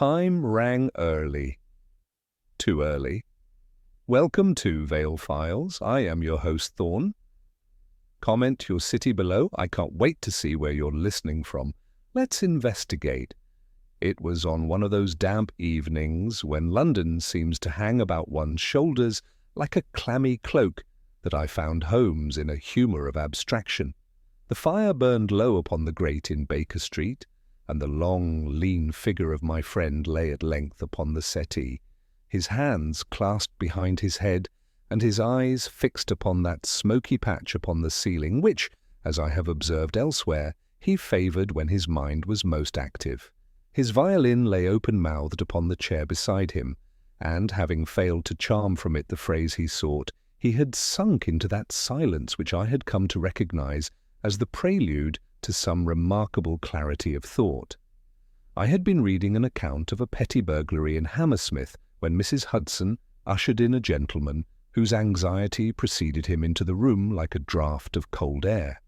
chime rang early. Too early. Welcome to Vale Files. I am your host, Thorn. Comment your city below. I can't wait to see where you're listening from. Let's investigate. It was on one of those damp evenings when London seems to hang about one's shoulders like a clammy cloak that I found Holmes in a humour of abstraction. The fire burned low upon the grate in Baker Street, and the long, lean figure of my friend lay at length upon the settee, his hands clasped behind his head, and his eyes fixed upon that smoky patch upon the ceiling which, as I have observed elsewhere, he favoured when his mind was most active. His violin lay open-mouthed upon the chair beside him, and, having failed to charm from it the phrase he sought, he had sunk into that silence which I had come to recognise as the prelude to some remarkable clarity of thought. I had been reading an account of a petty burglary in Hammersmith when Mrs. Hudson ushered in a gentleman whose anxiety preceded him into the room like a draught of cold air.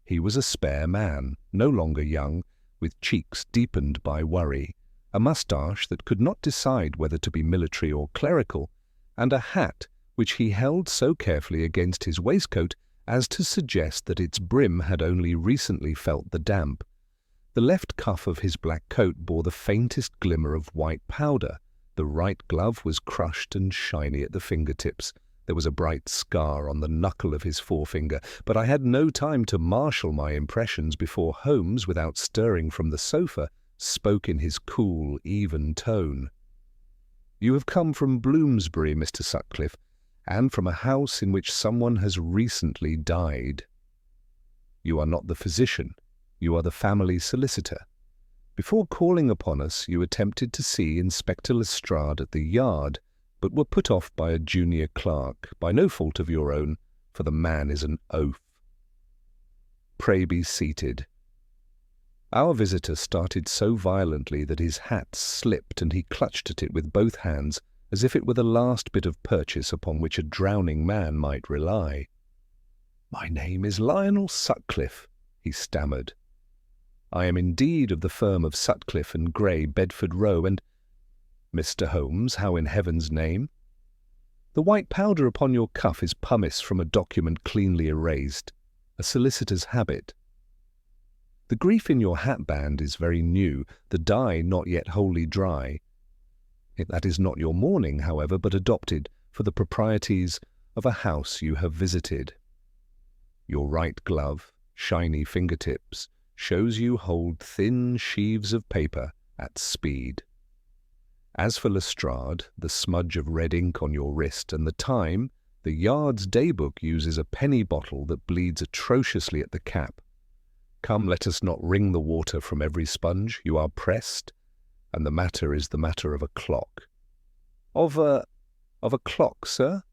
He was a spare man, no longer young, with cheeks deepened by worry, a moustache that could not decide whether to be military or clerical, and a hat which he held so carefully against his waistcoat as to suggest that its brim had only recently felt the damp. The left cuff of his black coat bore the faintest glimmer of white powder. The right glove was crushed and shiny at the fingertips. There was a bright scar on the knuckle of his forefinger, but I had no time to marshal my impressions before Holmes, without stirring from the sofa, spoke in his cool, even tone. "You have come from Bloomsbury, Mr. Sutcliffe, and from a house in which someone has recently died. You are not the physician, you are the family solicitor. Before calling upon us, you attempted to see Inspector Lestrade at the Yard, but were put off by a junior clerk, by no fault of your own, for the man is an oaf. Pray be seated." Our visitor started so violently that his hat slipped, and he clutched at it with both hands, as if it were the last bit of purchase upon which a drowning man might rely. "My name is Lionel Sutcliffe," he stammered. "I am indeed of the firm of Sutcliffe and Grey, Bedford Row, and—" "Mr. Holmes, how in heaven's name?" "The white powder upon your cuff is pumice from a document cleanly erased, a solicitor's habit. The grief in your hatband is very new, the dye not yet wholly dry. That is not your mourning, however, but adopted for the proprieties of a house you have visited. Your right glove, shiny fingertips, shows you hold thin sheaves of paper at speed. As for Lestrade, the smudge of red ink on your wrist, and the time, the Yard's daybook uses a penny bottle that bleeds atrociously at the cap. Come, let us not wring the water from every sponge. You are pressed, and the matter is the matter of a clock." Of a clock, sir?"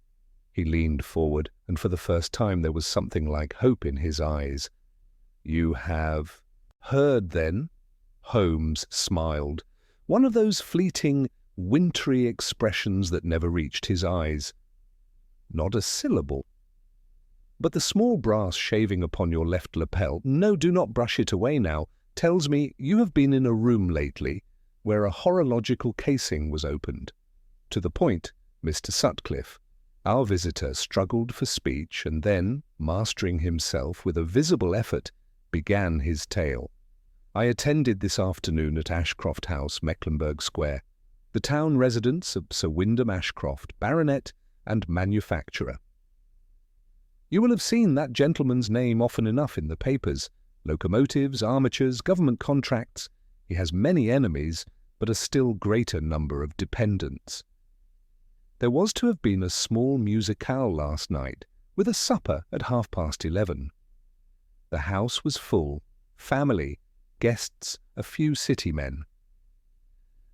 He leaned forward, and for the first time there was something like hope in his eyes. "You have heard, then?" Holmes smiled, one of those fleeting, wintry expressions that never reached his eyes. "Not a syllable. But the small brass shaving upon your left lapel, no, do not brush it away now, tells me you have been in a room lately where a horological casing was opened. To the point, Mr. Sutcliffe." Our visitor struggled for speech, and then, mastering himself with a visible effort, began his tale. "I attended this afternoon at Ashcroft House, Mecklenburgh Square, the town residence of Sir Wyndham Ashcroft, baronet and manufacturer. You will have seen that gentleman's name often enough in the papers. Locomotives, armatures, government contracts. He has many enemies, but a still greater number of dependents. There was to have been a small musicale last night, with a supper at 11:30. The house was full, family, guests, a few city men.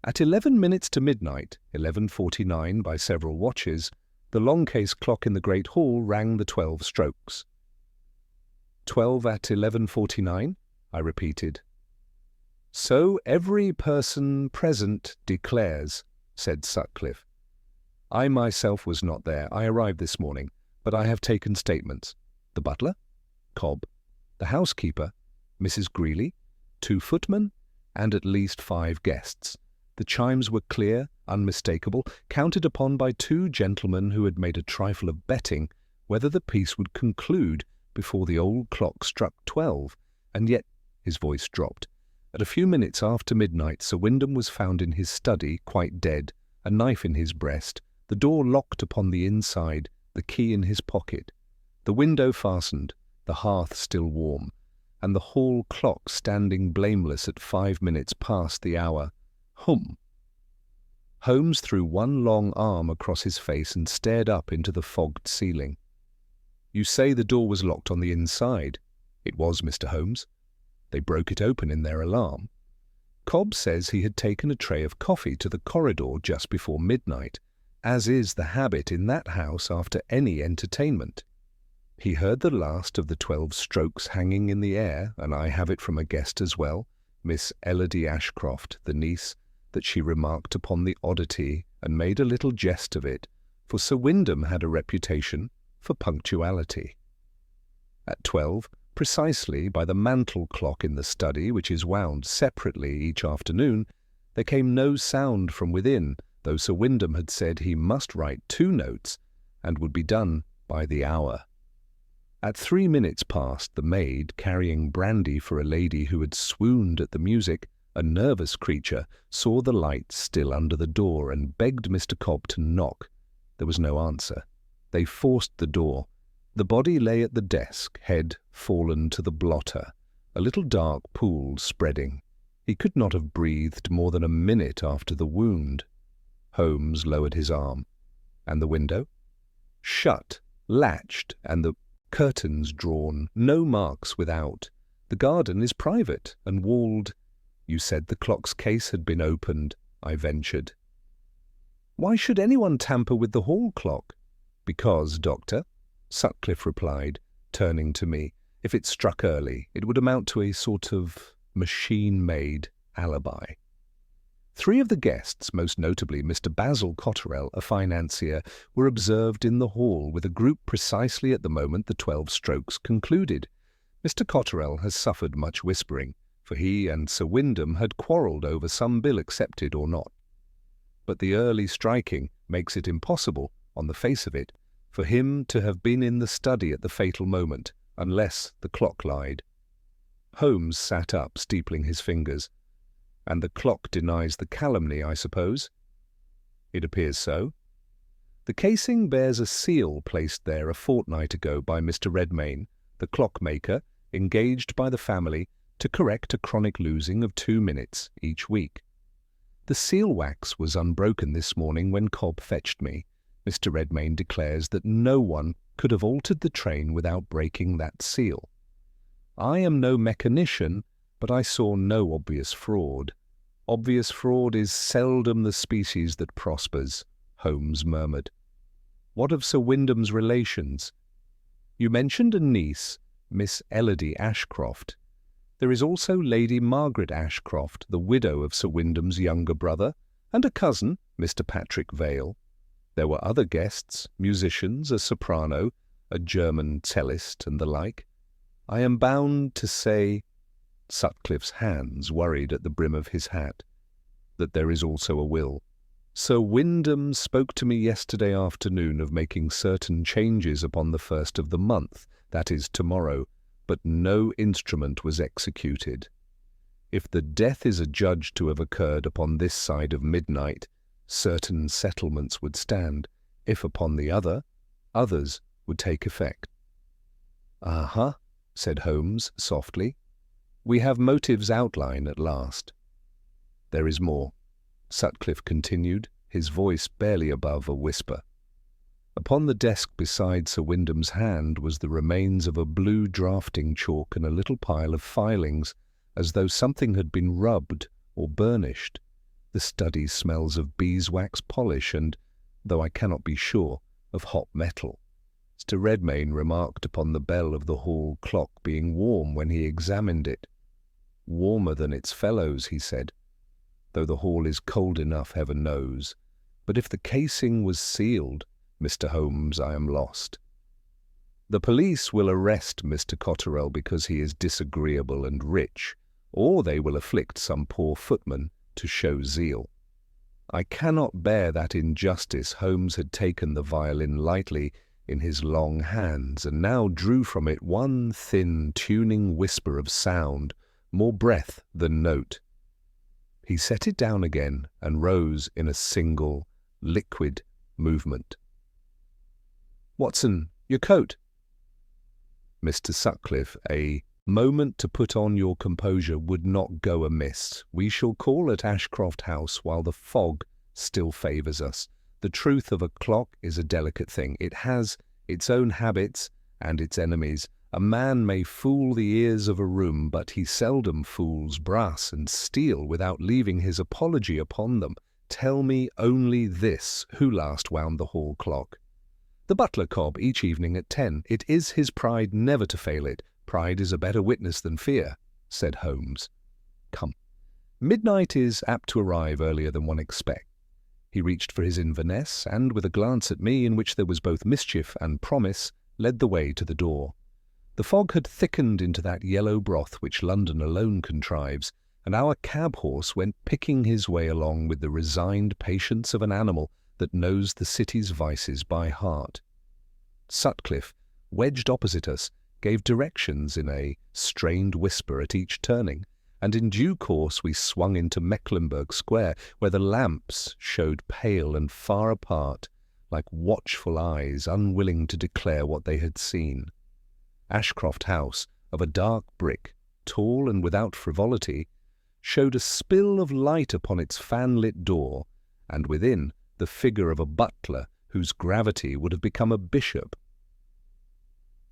At 11 minutes to midnight, 11:49 by several watches, the long-case clock in the great hall rang the 12 strokes. 12 at 11:49, I repeated. "So every person present declares," said Sutcliffe. "I myself was not there. I arrived this morning, but I have taken statements. The butler, Cobb, the housekeeper, Mrs. Greeley, 2 footmen, and at least 5 guests. The chimes were clear, unmistakable, counted upon by two gentlemen who had made a trifle of betting whether the piece would conclude before the old clock struck 12, and yet his voice dropped. At a few minutes after midnight, Sir Wyndham was found in his study, quite dead, a knife in his breast, the door locked upon the inside, the key in his pocket, the window fastened, the hearth still warm, and the hall clock standing blameless at 5 minutes past the hour. Hum! Holmes threw one long arm across his face and stared up into the fogged ceiling. "You say the door was locked on the inside?" "It was, Mr. Holmes. They broke it open in their alarm. Cobb says he had taken a tray of coffee to the corridor just before midnight, as is the habit in that house after any entertainment. He heard the last of the 12 strokes hanging in the air, and I have it from a guest as well, Miss Elodie Ashcroft, the niece, that she remarked upon the oddity and made a little jest of it, for Sir Wyndham had a reputation for punctuality. At 12, precisely by the mantel clock in the study, which is wound separately each afternoon, there came no sound from within, though Sir Wyndham had said he must write 2 notes and would be done by the hour. At 3 minutes past, the maid, carrying brandy for a lady who had swooned at the music, a nervous creature, saw the light still under the door and begged Mr. Cobb to knock. There was no answer. They forced the door. The body lay at the desk, head fallen to the blotter, a little dark pool spreading. He could not have breathed more than a minute after the wound. Holmes lowered his arm. "And the window?" "Shut, latched, and the curtains drawn, no marks without. The garden is private and walled." "You said the clock's case had been opened," I ventured. "Why should anyone tamper with the hall clock?" "Because, Doctor," Sutcliffe replied, turning to me, "if it struck early, it would amount to a sort of machine-made alibi." 3 of the guests, most notably Mr. Basil Cotterell, a financier, were observed in the hall with a group precisely at the moment the 12 strokes concluded. Mr. Cotterell has suffered much whispering, for he and Sir Wyndham had quarrelled over some bill accepted or not. But the early striking makes it impossible, on the face of it, for him to have been in the study at the fatal moment, unless the clock lied. Holmes sat up, steepling his fingers. "And the clock denies the calumny, I suppose?" "It appears so." "The casing bears a seal placed there a fortnight ago by Mr. Redmayne, the clockmaker, engaged by the family to correct a chronic losing of 2 minutes each week. The seal wax was unbroken this morning when Cobb fetched me. Mr. Redmayne declares that no one could have altered the train without breaking that seal. I am no mechanician, but I saw no obvious fraud." "Obvious fraud is seldom the species that prospers," Holmes murmured. "What of Sir Wyndham's relations?" "You mentioned a niece, Miss Elodie Ashcroft. There is also Lady Margaret Ashcroft, the widow of Sir Wyndham's younger brother, and a cousin, Mr. Patrick Vale. There were other guests, musicians, a soprano, a German cellist, and the like. I am bound to say," Sutcliffe's hands worried at the brim of his hat, "that there is also a will. Sir Wyndham spoke to me yesterday afternoon of making certain changes upon the 1st of the month, that is, tomorrow, but no instrument was executed. If the death is adjudged to have occurred upon this side of midnight, certain settlements would stand. If upon the other, others would take effect." "Uh-huh," said Holmes softly. "We have motives outlined at last." "There is more," Sutcliffe continued, his voice barely above a whisper. Upon the desk beside Sir Wyndham's hand was the remains of a blue drafting chalk and a little pile of filings, as though something had been rubbed or burnished. The study smells of beeswax polish and, though I cannot be sure, of hot metal. Mr. Redmayne remarked upon the bell of the hall clock being warm when he examined it. "Warmer than its fellows," he said, "though the hall is cold enough, heaven knows. But if the casing was sealed, Mr. Holmes, I am lost. The police will arrest Mr. Cotterell because he is disagreeable and rich, or they will afflict some poor footman to show zeal. I cannot bear that injustice. Holmes had taken the violin lightly in his long hands, and now drew from it one thin, tuning whisper of sound, more breath than note. He set it down again and rose in a single, liquid movement. "Watson, your coat." "Mr. Sutcliffe, a moment to put on your composure would not go amiss. We shall call at Ashcroft House while the fog still favours us. The truth of a clock is a delicate thing. It has its own habits and its enemies. A man may fool the ears of a room, but he seldom fools brass and steel without leaving his apology upon them. Tell me only this: who last wound the hall clock?" "The butler, Cobb, each evening at 10. It is his pride never to fail it. Pride is a better witness than fear," said Holmes. "Come, midnight is apt to arrive earlier than one expects." He reached for his Inverness, and with a glance at me in which there was both mischief and promise, led the way to the door. The fog had thickened into that yellow broth which London alone contrives, and our cab-horse went picking his way along with the resigned patience of an animal that knows the city's vices by heart. Sutcliffe, wedged opposite us, gave directions in a strained whisper at each turning, and in due course we swung into Mecklenburgh Square, where the lamps showed pale and far apart, like watchful eyes unwilling to declare what they had seen. Ashcroft House, of a dark brick, tall and without frivolity, showed a spill of light upon its fan-lit door, and within the figure of a butler whose gravity would have become a bishop.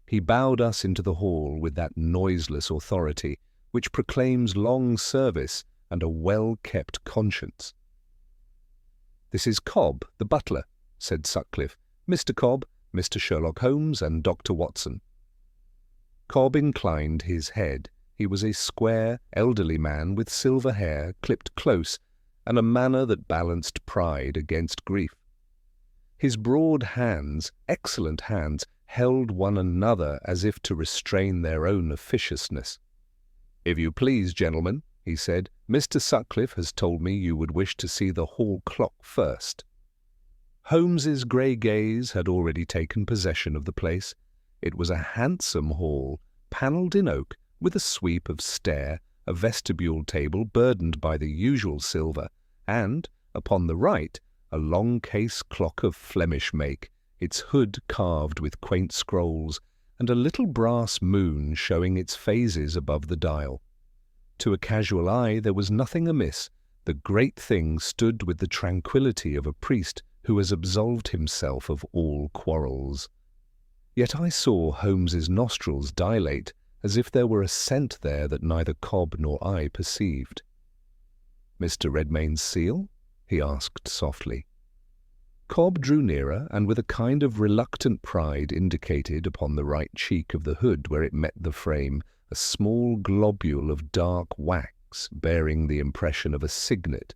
He bowed us into the hall with that noiseless authority which proclaims long service and a well-kept conscience. "This is Cobb, the butler," said Sutcliffe. "Mr. Cobb, Mr. Sherlock Holmes, and Dr. Watson." Cobb inclined his head. He was a square, elderly man with silver hair clipped close and a manner that balanced pride against grief. His broad hands, excellent hands, held one another as if to restrain their own officiousness. "If you please, gentlemen," he said, "Mr. Sutcliffe has told me you would wish to see the hall clock first." Holmes's grey gaze had already taken possession of the place. It was a handsome hall, panelled in oak, with a sweep of stair, a vestibule table burdened by the usual silver, and, upon the right, a long case clock of Flemish make, its hood carved with quaint scrolls, and a little brass moon showing its phases above the dial. To a casual eye there was nothing amiss. The great thing stood with the tranquillity of a priest who has absolved himself of all quarrels. Yet I saw Holmes's nostrils dilate, as if there were a scent there that neither Cobb nor I perceived. "Mr. Redmayne's seal?" he asked softly. Cobb drew nearer, and with a kind of reluctant pride indicated upon the right cheek of the hood where it met the frame a small globule of dark wax bearing the impression of a signet.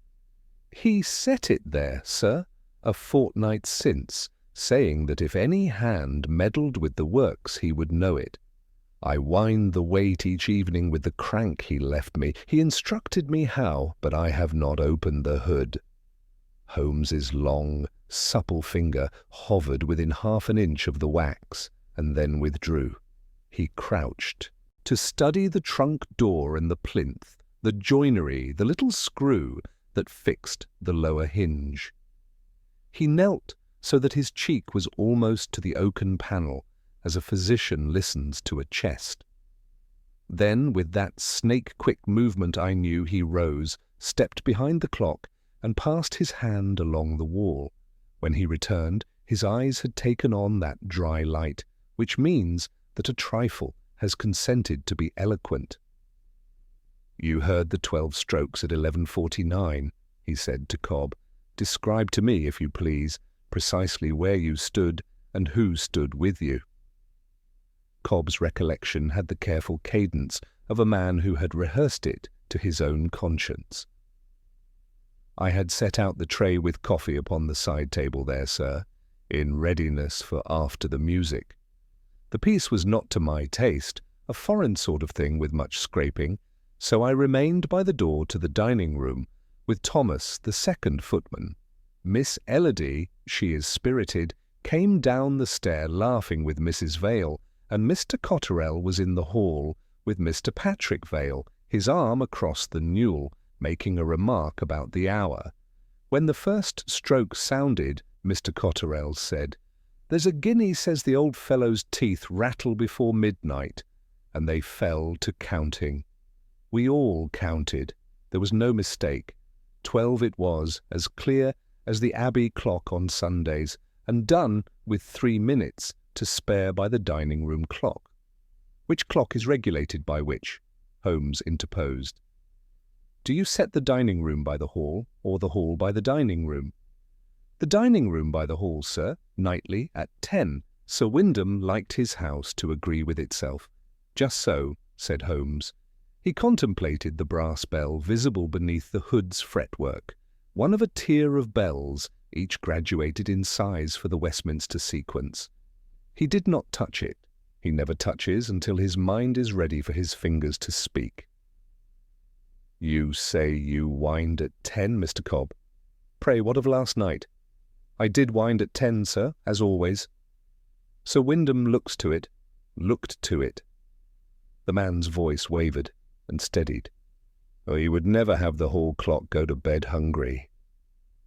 "He set it there, sir, a fortnight since, saying that if any hand meddled with the works he would know it. I wind the weight each evening with the crank he left me. He instructed me how, but I have not opened the hood." Holmes's long, supple finger hovered within half an inch of the wax, and then withdrew. He crouched to study the trunk door and the plinth, the joinery, the little screw that fixed the lower hinge. He knelt so that his cheek was almost to the oaken panel, as a physician listens to a chest. Then, with that snake-quick movement I knew, he rose, stepped behind the clock, and passed his hand along the wall. When he returned, his eyes had taken on that dry light, which means that a trifle has consented to be eloquent. "You heard the 12 strokes at 11:49, he said to Cobb. "Describe to me, if you please, precisely where you stood and who stood with you." Cobb's recollection had the careful cadence of a man who had rehearsed it to his own conscience. "I had set out the tray with coffee upon the side table there, sir, in readiness for after the music. The piece was not to my taste, a foreign sort of thing with much scraping, so I remained by the door to the dining-room, with Thomas, the second footman. Miss Elodie, she is spirited, came down the stair laughing with Mrs. Vale, and Mr. Cotterell was in the hall with Mr. Patrick Vale, his arm across the newel, making a remark about the hour. When the first stroke sounded, Mr. Cotterell said, "There's a guinea says the old fellow's teeth rattle before midnight," and they fell to counting. We all counted. There was no mistake. 12 it was, as clear as the Abbey clock on Sundays, and done with 3 minutes to spare by the dining-room clock. "Which clock is regulated by which?" Holmes interposed. "Do you set the dining-room by the hall, or the hall by the dining-room?" "The dining-room by the hall, sir, nightly at 10. Sir Wyndham liked his house to agree with itself." "Just so," said Holmes. He contemplated the brass bell visible beneath the hood's fretwork, one of a tier of bells, each graduated in size for the Westminster sequence. He did not touch it. He never touches until his mind is ready for his fingers to speak. "You say you wined at 10, Mr. Cobb. Pray, what of last night?" "I did wind at 10, sir, as always." "Sir Wyndham looked to it." The man's voice wavered and steadied. "Oh, he would never have the hall clock go to bed hungry."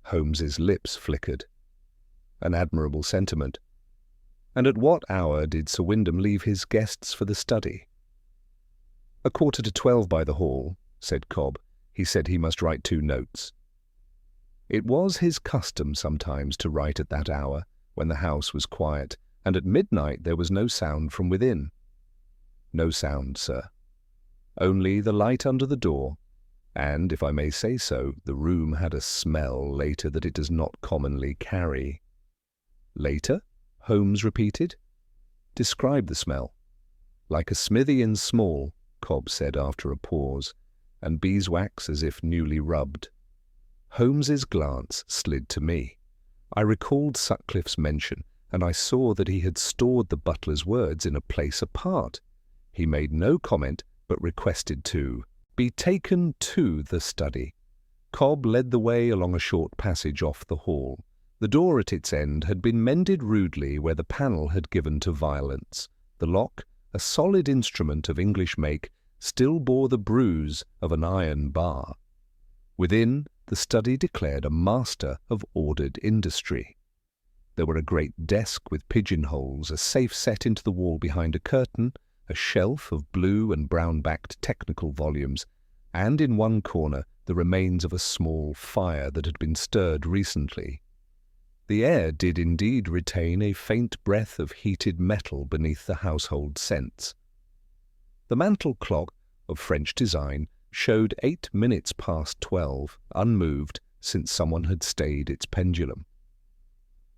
Holmes's lips flickered. An admirable sentiment. "And at what hour did Sir Wyndham leave his guests for the study?" "A 11:45 by the hall," said Cobb. "He said he must write 2 notes." It was his custom sometimes to write at that hour, when the house was quiet, and at midnight there was no sound from within. "No sound, sir. Only the light under the door, and, if I may say so, the room had a smell later that it does not commonly carry." "Later?" Holmes repeated. "Describe the smell." "Like a smithy in small," Cobb said after a pause, "and beeswax as if newly rubbed." Holmes's glance slid to me. I recalled Sutcliffe's mention, and I saw that he had stored the butler's words in a place apart. He made no comment, but requested to be taken to the study. Cobb led the way along a short passage off the hall. The door at its end had been mended rudely where the panel had given to violence. The lock, a solid instrument of English make, still bore the bruise of an iron bar. Within, the study declared a master of ordered industry. There were a great desk with pigeonholes, a safe set into the wall behind a curtain, a shelf of blue and brown-backed technical volumes, and in one corner the remains of a small fire that had been stirred recently. The air did indeed retain a faint breath of heated metal beneath the household scents. The mantel clock, of French design, showed 8 minutes past 12, unmoved since someone had stayed its pendulum.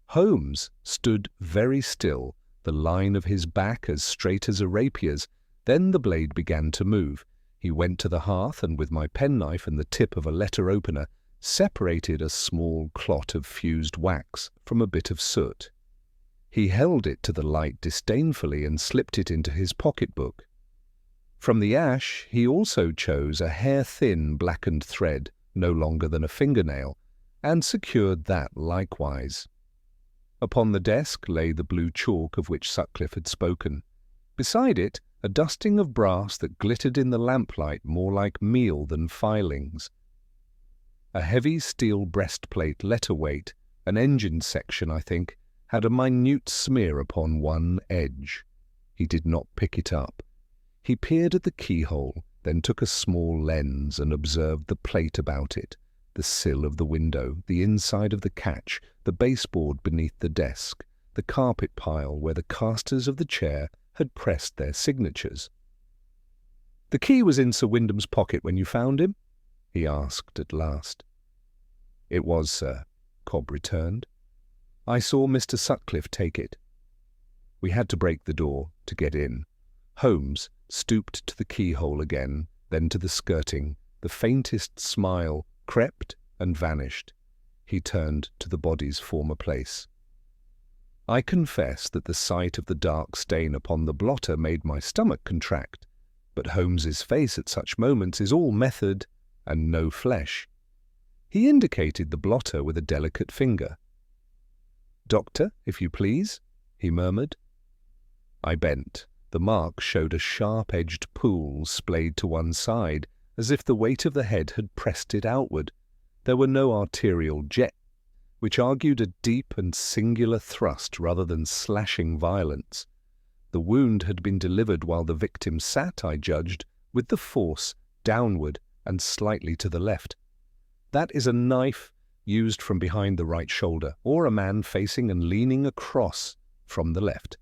Holmes stood very still, the line of his back as straight as a rapier's. Then the blade began to move. He went to the hearth and, with my penknife and the tip of a letter opener, separated a small clot of fused wax from a bit of soot. He held it to the light disdainfully and slipped it into his pocket-book. From the ash he also chose a hair-thin blackened thread, no longer than a fingernail, and secured that likewise. Upon the desk lay the blue chalk of which Sutcliffe had spoken. Beside it, a dusting of brass that glittered in the lamplight more like meal than filings. A heavy steel breastplate letter-weight, an engine section, I think, had a minute smear upon one edge. He did not pick it up. He peered at the keyhole, then took a small lens and observed the plate about it, the sill of the window, the inside of the catch, the baseboard beneath the desk, the carpet pile where the casters of the chair had pressed their signatures. "The key was in Sir Wyndham's pocket when you found him?" he asked at last. "It was, sir," Cobb returned. "I saw Mr. Sutcliffe take it." We had to break the door to get in. Holmes stooped to the keyhole again, then to the skirting. The faintest smile crept and vanished. He turned to the body's former place. I confess that the sight of the dark stain upon the blotter made my stomach contract, but Holmes's face at such moments is all method and no flesh. He indicated the blotter with a delicate finger. "Doctor, if you please," he murmured. I bent. The mark showed a sharp-edged pool splayed to one side, as if the weight of the head had pressed it outward. There were no arterial jets, which argued a deep and singular thrust rather than slashing violence. The wound had been delivered while the victim sat, I judged, with the force downward and slightly to the left. That is a knife used from behind the right shoulder, or a man facing and leaning across from the left.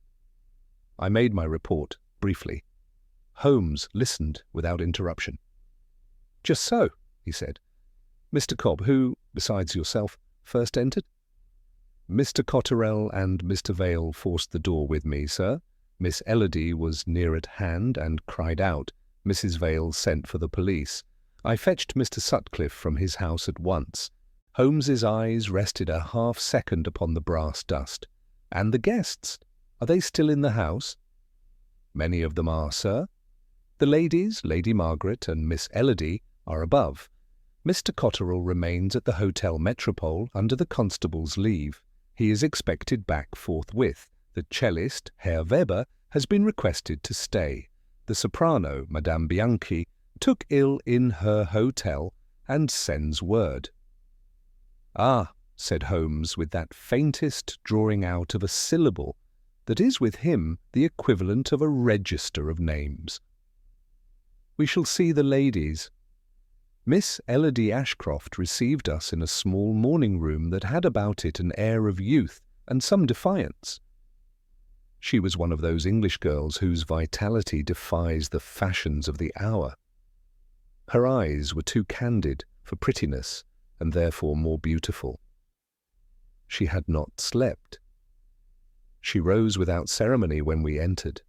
I made my report briefly. Holmes listened without interruption. "Just so," he said. "Mr. Cobb, who, besides yourself, first entered?" "Mr. Cotterell and Mr. Vale forced the door with me, sir. Miss Elodie was near at hand and cried out. Mrs. Vale sent for the police. I fetched Mr. Sutcliffe from his house at once." Holmes's eyes rested a half-second upon the brass dust. "And the guests? Are they still in the house?" "Many of them are, sir. The ladies, Lady Margaret and Miss Elodie, are above. Mr. Cotterell remains at the Hotel Metropole under the constable's leave. He is expected back forthwith. The cellist, Herr Weber, has been requested to stay. The soprano, Madame Bianchi, took ill in her hotel and sends word." "Ah," said Holmes, with that faintest drawing out of a syllable that is with him the equivalent of a register of names. "We shall see the ladies." Miss Elodie Ashcroft received us in a small morning-room that had about it an air of youth and some defiance. She was one of those English girls whose vitality defies the fashions of the hour. Her eyes were too candid for prettiness, and therefore more beautiful. She had not slept. She rose without ceremony when we entered.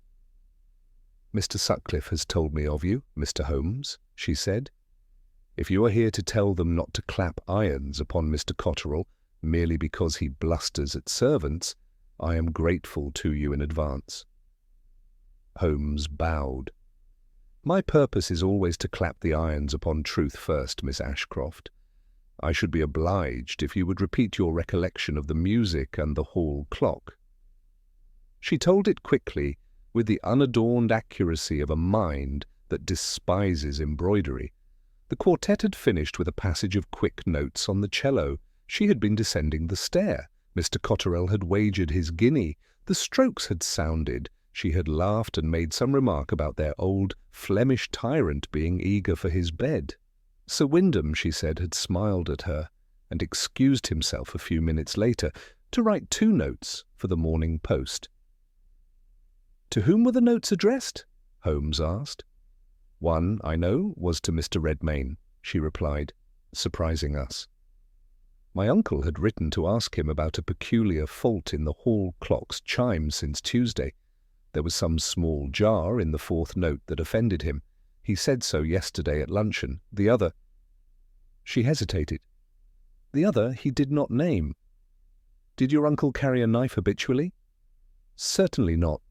"Mr. Sutcliffe has told me of you, Mr. Holmes," she said. "If you are here to tell them not to clap irons upon Mr. Cotterell merely because he blusters at servants, I am grateful to you in advance." Holmes bowed. "My purpose is always to clap the irons upon truth first, Miss Ashcroft. I should be obliged if you would repeat your recollection of the music and the hall clock." She told it quickly, with the unadorned accuracy of a mind that despises embroidery. The quartet had finished with a passage of quick notes on the cello. She had been descending the stair. Mr. Cotterell had wagered his guinea. The strokes had sounded. She had laughed and made some remark about their old Flemish tyrant being eager for his bed. Sir Wyndham, she said, had smiled at her and excused himself a few minutes later to write 2 notes for the Morning Post. "To whom were the notes addressed?" Holmes asked. "One, I know, was to Mr. Redmayne," she replied, surprising us. My uncle had written to ask him about a peculiar fault in the hall clock's chime since Tuesday. There was some small jar in the 4th note that offended him. He said so yesterday at luncheon. The other—" She hesitated. "The other he did not name." "Did your uncle carry a knife habitually?" "Certainly not.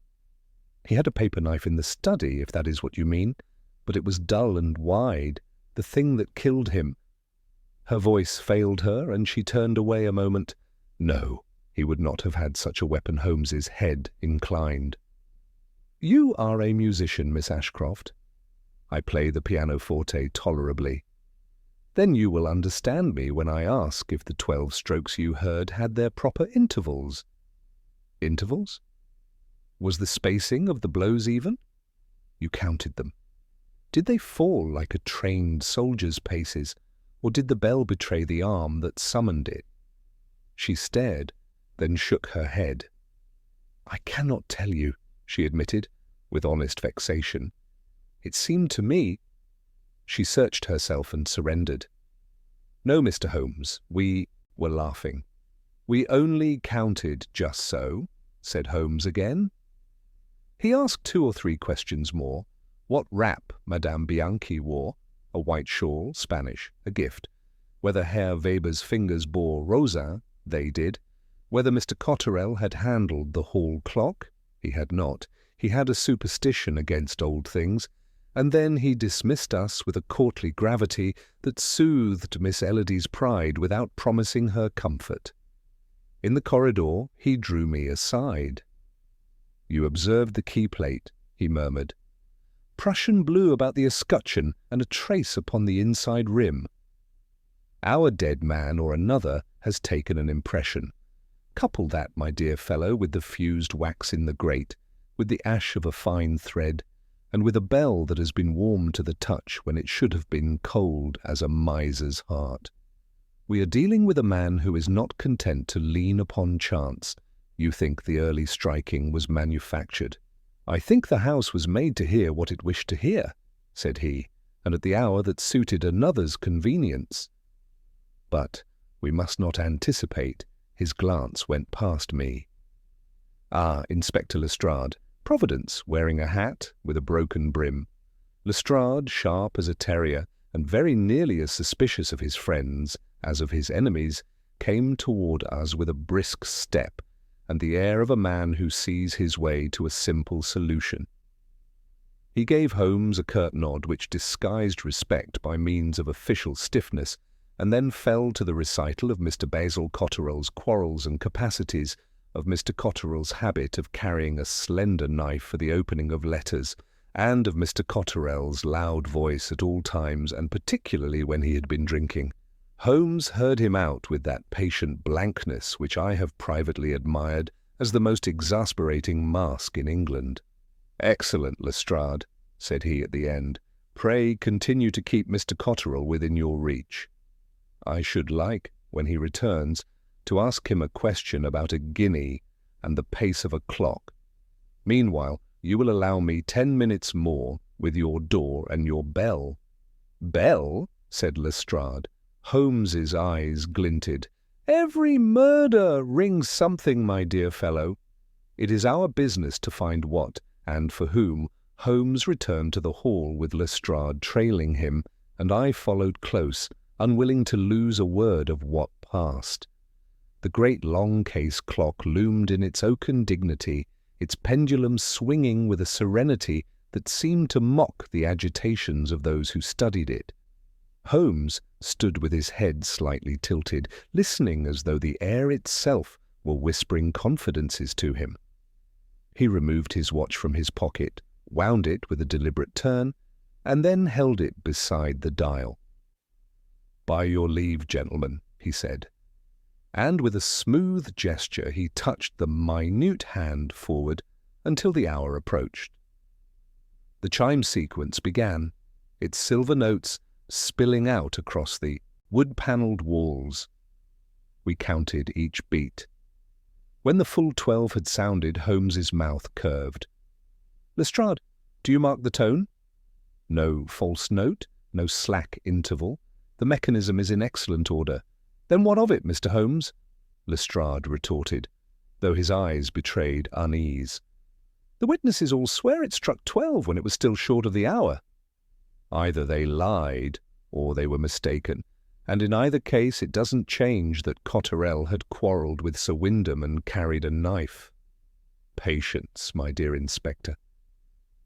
He had a paper knife in the study, if that is what you mean, but it was dull and wide, the thing that killed him." Her voice failed her, and she turned away a moment. No, he would not have had such a weapon. Holmes's head inclined. "You are a musician, Miss Ashcroft." "I play the pianoforte tolerably." "Then you will understand me when I ask if the 12 strokes you heard had their proper intervals." "Intervals? Was the spacing of the blows even?" "You counted them. Did they fall like a trained soldier's paces, or did the bell betray the arm that summoned it?" She stared, then shook her head. "I cannot tell you," she admitted, with honest vexation. "It seemed to me—" She searched herself and surrendered. "No, Mr. Holmes, we were laughing. We only counted just so," said Holmes again. He asked 2 or 3 questions more. What wrap Madame Bianchi wore, a white shawl, Spanish, a gift. Whether Herr Weber's fingers bore rosin, they did. Whether Mr. Cotterell had handled the hall clock, he had not. He had a superstition against old things, and then he dismissed us with a courtly gravity that soothed Miss Elodie's pride without promising her comfort. In the corridor he drew me aside. "You observed the key-plate," he murmured. "Prussian blue about the escutcheon and a trace upon the inside rim. Our dead man or another has taken an impression. Couple that, my dear fellow, with the fused wax in the grate, with the ash of a fine thread, and with a bell that has been warm to the touch when it should have been cold as a miser's heart. We are dealing with a man who is not content to lean upon chance. You think the early striking was manufactured. I think the house was made to hear what it wished to hear," said he, "and at the hour that suited another's convenience. But we must not anticipate. His glance went past me. Ah, Inspector Lestrade, Providence, wearing a hat with a broken brim. Lestrade, sharp as a terrier, and very nearly as suspicious of his friends as of his enemies, came toward us with a brisk step, and the air of a man who sees his way to a simple solution. He gave Holmes a curt nod which disguised respect by means of official stiffness, and then fell to the recital of Mr. Basil Cotterell's quarrels and capacities, of Mr. Cotterell's habit of carrying a slender knife for the opening of letters, and of Mr. Cotterell's loud voice at all times, and particularly when he had been drinking. Holmes heard him out with that patient blankness which I have privately admired as the most exasperating mask in England. "Excellent, Lestrade," said he at the end. "Pray continue to keep Mr. Cotterell within your reach. I should like, when he returns, to ask him a question about a guinea and the pace of a clock. Meanwhile, you will allow me 10 minutes more with your door and your bell." "Bell?" said Lestrade. Holmes's eyes glinted. "Every murder rings something, my dear fellow." It is our business to find what, and for whom. Holmes returned to the hall with Lestrade trailing him, and I followed close, unwilling to lose a word of what passed. The great long-case clock loomed in its oaken dignity, its pendulum swinging with a serenity that seemed to mock the agitations of those who studied it. Holmes stood with his head slightly tilted, listening as though the air itself were whispering confidences to him. He removed his watch from his pocket, wound it with a deliberate turn, and then held it beside the dial. "By your leave, gentlemen," he said. And with a smooth gesture he touched the minute hand forward until the hour approached. The chime sequence began, its silver notes spilling out across the wood-panelled walls. We counted each beat. When the full 12 had sounded, Holmes's mouth curved. "Lestrade, do you mark the tone? No false note, no slack interval. The mechanism is in excellent order. Then what of it, Mr. Holmes?" Lestrade retorted, though his eyes betrayed unease. "The witnesses all swear it struck 12 when it was still short of the hour." "Either they lied, or they were mistaken, and in either case it doesn't change that Cotterell had quarrelled with Sir Wyndham and carried a knife. Patience, my dear Inspector.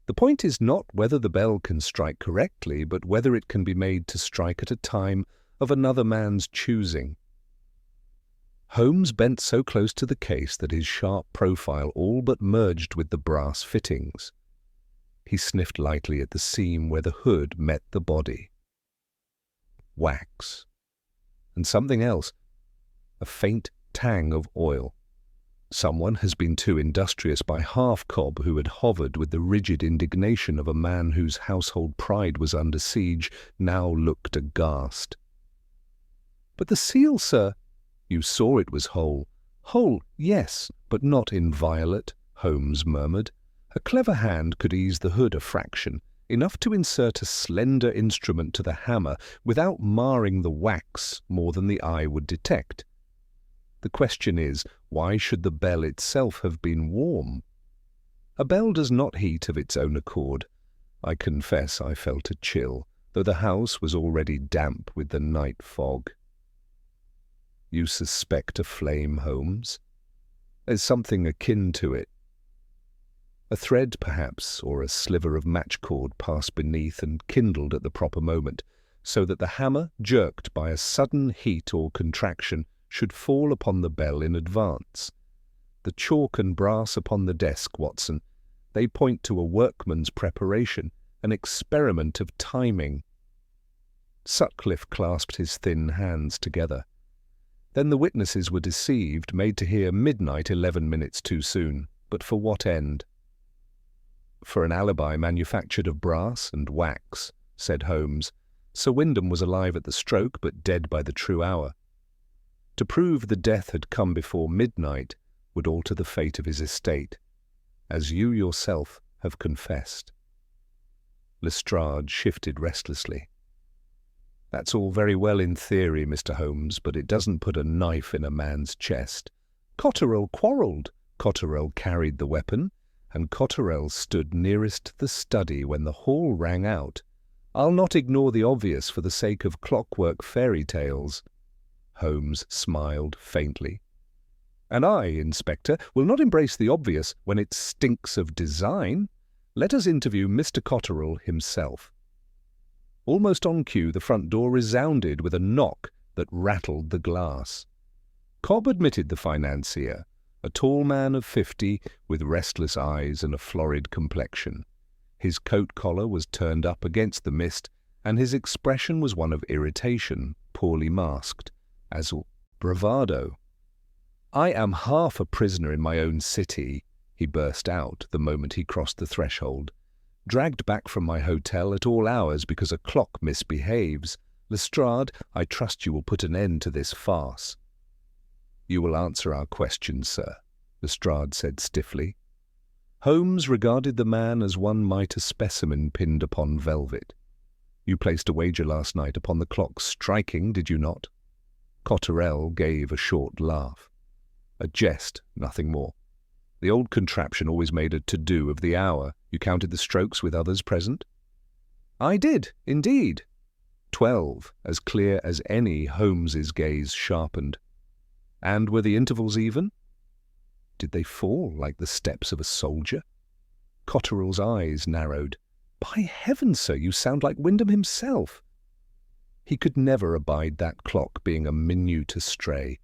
The point is not whether the bell can strike correctly, but whether it can be made to strike at a time of another man's choosing." Holmes bent so close to the case that his sharp profile all but merged with the brass fittings. He sniffed lightly at the seam where the hood met the body. Wax. And something else. A faint tang of oil. Someone has been too industrious by Half-Cobb, who had hovered with the rigid indignation of a man whose household pride was under siege, now looked aghast. "But the seal, sir." "You saw it was whole." "Whole, yes, but not inviolate," Holmes murmured. "A clever hand could ease the hood a fraction, enough to insert a slender instrument to the hammer without marring the wax more than the eye would detect. The question is, why should the bell itself have been warm? A bell does not heat of its own accord. I confess I felt a chill, though the house was already damp with the night fog." "You suspect a flame, Holmes?" "There's something akin to it." A thread, perhaps, or a sliver of matchcord passed beneath and kindled at the proper moment, so that the hammer, jerked by a sudden heat or contraction, should fall upon the bell in advance. The chalk and brass upon the desk, Watson, they point to a workman's preparation, an experiment of timing. Sutcliffe clasped his thin hands together. Then the witnesses were deceived, made to hear midnight 11 minutes too soon. But for what end? For an alibi manufactured of brass and wax, said Holmes. Sir Wyndham was alive at the stroke, but dead by the true hour. To prove the death had come before midnight would alter the fate of his estate, as you yourself have confessed. Lestrade shifted restlessly. That's all very well in theory, Mr. Holmes, but it doesn't put a knife in a man's chest. Cotterell quarrelled. Cotterell carried the weapon, and Cotterell stood nearest the study when the hall rang out. I'll not ignore the obvious for the sake of clockwork fairy tales. Holmes smiled faintly. And I, Inspector, will not embrace the obvious when it stinks of design. Let us interview Mr. Cotterell himself. Almost on cue, the front door resounded with a knock that rattled the glass. Cobb admitted the financier, a tall man of 50 with restless eyes and a florid complexion. His coat collar was turned up against the mist, and his expression was one of irritation, poorly masked, as bravado. I am half a prisoner in my own city, he burst out the moment he crossed the threshold. Dragged back from my hotel at all hours because a clock misbehaves. Lestrade, I trust you will put an end to this farce. You will answer our questions, sir, Lestrade said stiffly. Holmes regarded the man as one might a specimen pinned upon velvet. You placed a wager last night upon the clock striking, did you not? Cotterell gave a short laugh. A jest, nothing more. The old contraption always made a to-do of the hour. You counted the strokes with others present? I did, indeed. 12, as clear as any. Holmes's gaze sharpened. And were the intervals even? Did they fall like the steps of a soldier? Cotterell's eyes narrowed. By heaven, sir, you sound like Wyndham himself. He could never abide that clock being a minute astray.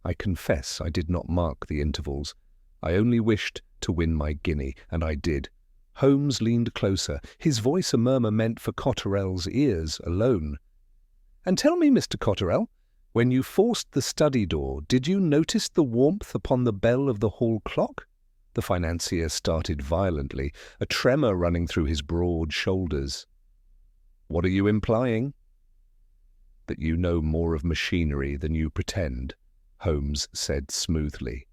I confess I did not mark the intervals. I only wished to win my guinea, and I did. Holmes leaned closer, his voice a murmur meant for Cotterell's ears alone. And tell me, Mr. Cotterell, when you forced the study door, did you notice the warmth upon the bell of the hall clock? The financier started violently, a tremor running through his broad shoulders. What are you implying? That you know more of machinery than you pretend, Holmes said smoothly.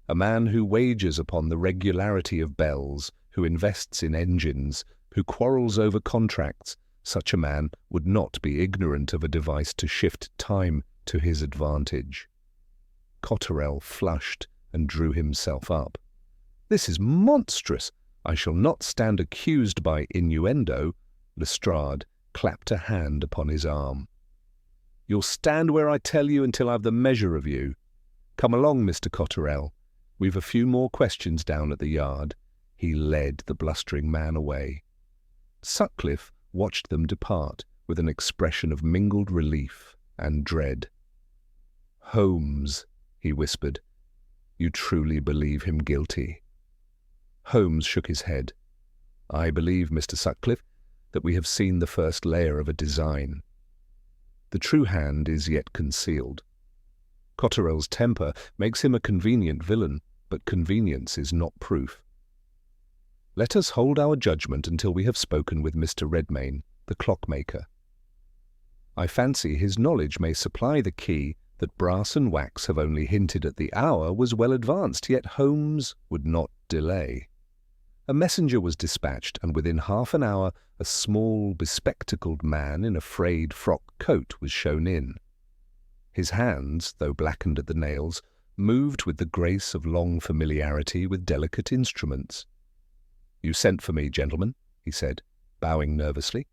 A man who wagers upon the regularity of bells, who invests in engines, who quarrels over contracts, such a man would not be ignorant of a device to shift time to his advantage. Cotterell flushed and drew himself up. This is monstrous. I shall not stand accused by innuendo. Lestrade clapped a hand upon his arm. You'll stand where I tell you until I've the measure of you. Come along, Mr. Cotterell. We've a few more questions down at the yard. He led the blustering man away. Sutcliffe watched them depart with an expression of mingled relief and dread. Holmes, he whispered, you truly believe him guilty? Holmes shook his head. I believe, Mr. Sutcliffe, that we have seen the first layer of a design. The true hand is yet concealed. Cotterell's temper makes him a convenient villain, but convenience is not proof. Let us hold our judgment until we have spoken with Mr. Redmayne, the clockmaker. I fancy his knowledge may supply the key that brass and wax have only hinted at. The hour was well advanced, yet Holmes would not delay. A messenger was dispatched, and within half an hour a small, bespectacled man in a frayed frock coat was shown in. His hands, though blackened at the nails, moved with the grace of long familiarity with delicate instruments. You sent for me, gentlemen, he said, bowing nervously.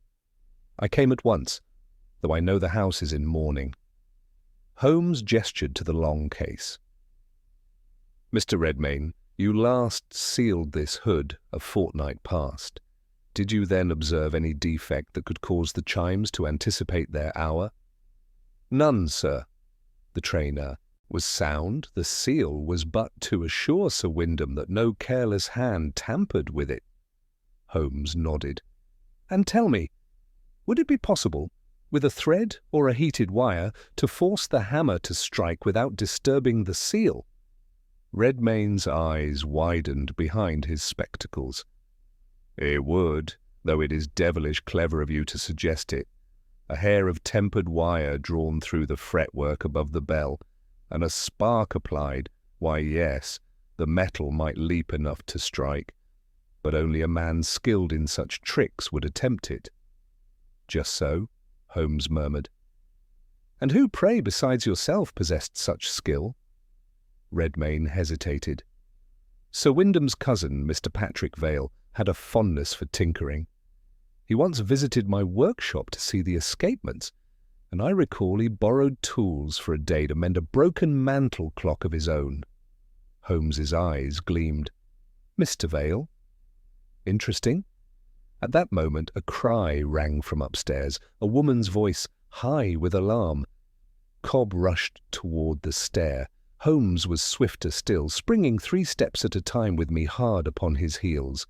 I came at once, though I know the house is in mourning. Holmes gestured to the long case. Mr. Redmayne, You last sealed this hood a fortnight past. Did you then observe any defect that could cause the chimes to anticipate their hour? None, sir. The trainer was sound. The seal was but to assure Sir Wyndham that no careless hand tampered with it. Holmes nodded. And tell me, would it be possible, with a thread or a heated wire, to force the hammer to strike without disturbing the seal? Redmayne's eyes widened behind his spectacles. It would, though it is devilish clever of you to suggest it. A hair of tempered wire drawn through the fretwork above the bell, and a spark applied, why yes, the metal might leap enough to strike, but only a man skilled in such tricks would attempt it. Just so, Holmes murmured. And who, pray, besides yourself, possessed such skill? Redmayne hesitated. Sir Wyndham's cousin, Mr. Patrick Vale, had a fondness for tinkering. He once visited my workshop to see the escapements, and I recall he borrowed tools for a day to mend a broken mantel clock of his own. Holmes's eyes gleamed. Mr. Vale? Interesting. At that moment a cry rang from upstairs, a woman's voice, high with alarm. Cobb rushed toward the stair. Holmes was swifter still, springing 3 steps at a time with me hard upon his heels.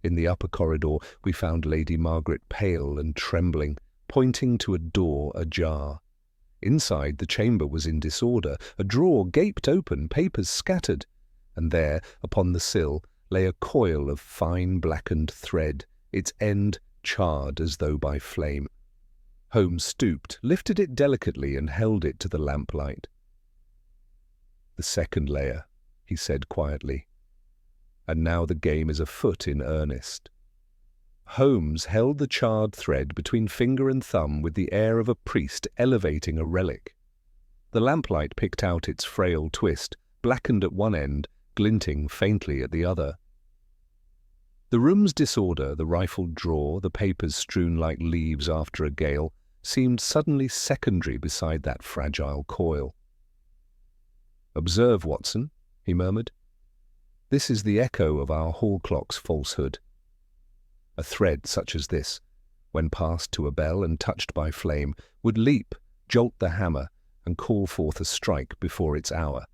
In the upper corridor we found Lady Margaret pale and trembling, pointing to a door ajar. Inside the chamber was in disorder, a drawer gaped open, papers scattered, and there, upon the sill, lay a coil of fine blackened thread, its end charred as though by flame. Holmes stooped, lifted it delicately, and held it to the lamplight. The second layer, he said quietly. And now the game is afoot in earnest. Holmes held the charred thread between finger and thumb with the air of a priest elevating a relic. The lamplight picked out its frail twist, blackened at one end, glinting faintly at the other. The room's disorder, the rifled drawer, the papers strewn like leaves after a gale, seemed suddenly secondary beside that fragile coil. "Observe, Watson," he murmured. "This is the echo of our hall clock's falsehood. A thread such as this, when passed to a bell and touched by flame, would leap, jolt the hammer, and call forth a strike before its hour.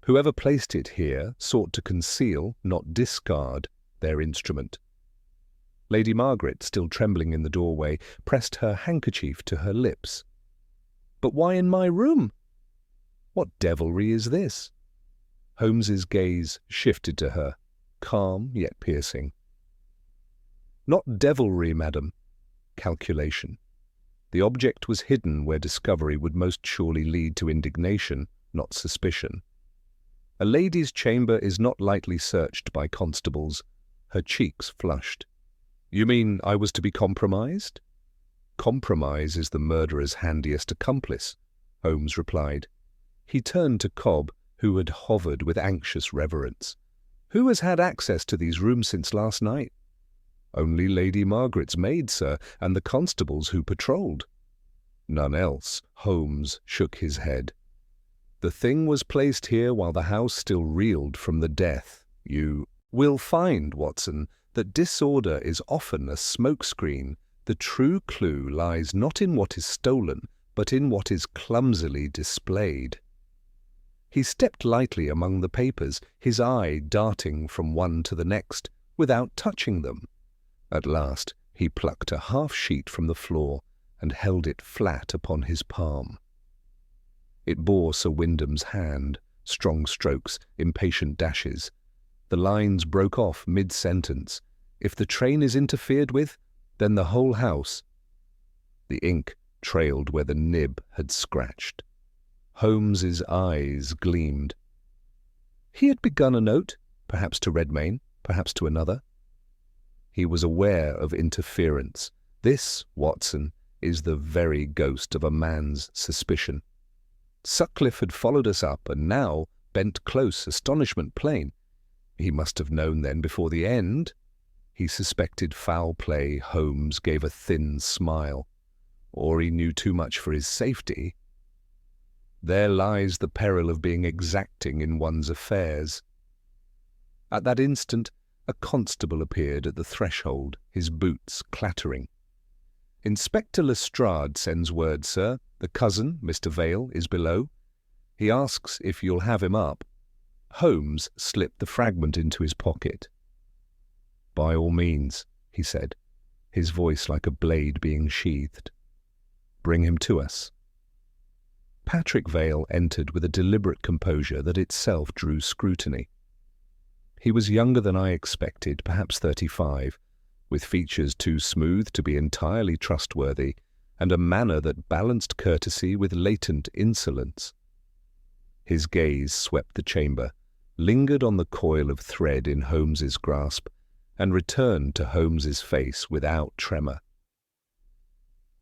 Whoever placed it here sought to conceal, not discard, their instrument." Lady Margaret, still trembling in the doorway, pressed her handkerchief to her lips. "But why in my room? What devilry is this?" Holmes's gaze shifted to her, calm yet piercing. "Not devilry, madam. Calculation. The object was hidden where discovery would most surely lead to indignation, not suspicion. A lady's chamber is not lightly searched by constables." Her cheeks flushed. "You mean I was to be compromised?" "Compromise is the murderer's handiest accomplice," Holmes replied. He turned to Cobb, who had hovered with anxious reverence. "Who has had access to these rooms since last night?" "Only Lady Margaret's maid, sir, and the constables who patrolled." "None else." Holmes shook his head. "The thing was placed here while the house still reeled from the death. You will find, Watson, that disorder is often a smokescreen. The true clue lies not in what is stolen, but in what is clumsily displayed." He stepped lightly among the papers, his eye darting from one to the next, without touching them. At last he plucked a half-sheet from the floor and held it flat upon his palm. It bore Sir Wyndham's hand, strong strokes, impatient dashes. The lines broke off mid-sentence. If the train is interfered with, then the whole house. The ink trailed where the nib had scratched. Holmes's eyes gleamed. He had begun a note, perhaps to Redmayne, perhaps to another. He was aware of interference. This, Watson, is the very ghost of a man's suspicion. Sutcliffe had followed us up, and now, bent close, astonishment plain. He must have known then before the end. He suspected foul play. Holmes gave a thin smile. Or he knew too much for his safety. There lies the peril of being exacting in one's affairs. At that instant, a constable appeared at the threshold, his boots clattering. "Inspector Lestrade sends word, sir. The cousin, Mr. Vale, is below. He asks if you'll have him up." Holmes slipped the fragment into his pocket. "By all means," he said, his voice like a blade being sheathed. "Bring him to us." Patrick Vale entered with a deliberate composure that itself drew scrutiny. He was younger than I expected, perhaps 35, with features too smooth to be entirely trustworthy, and a manner that balanced courtesy with latent insolence. His gaze swept the chamber, lingered on the coil of thread in Holmes's grasp, and returned to Holmes's face without tremor.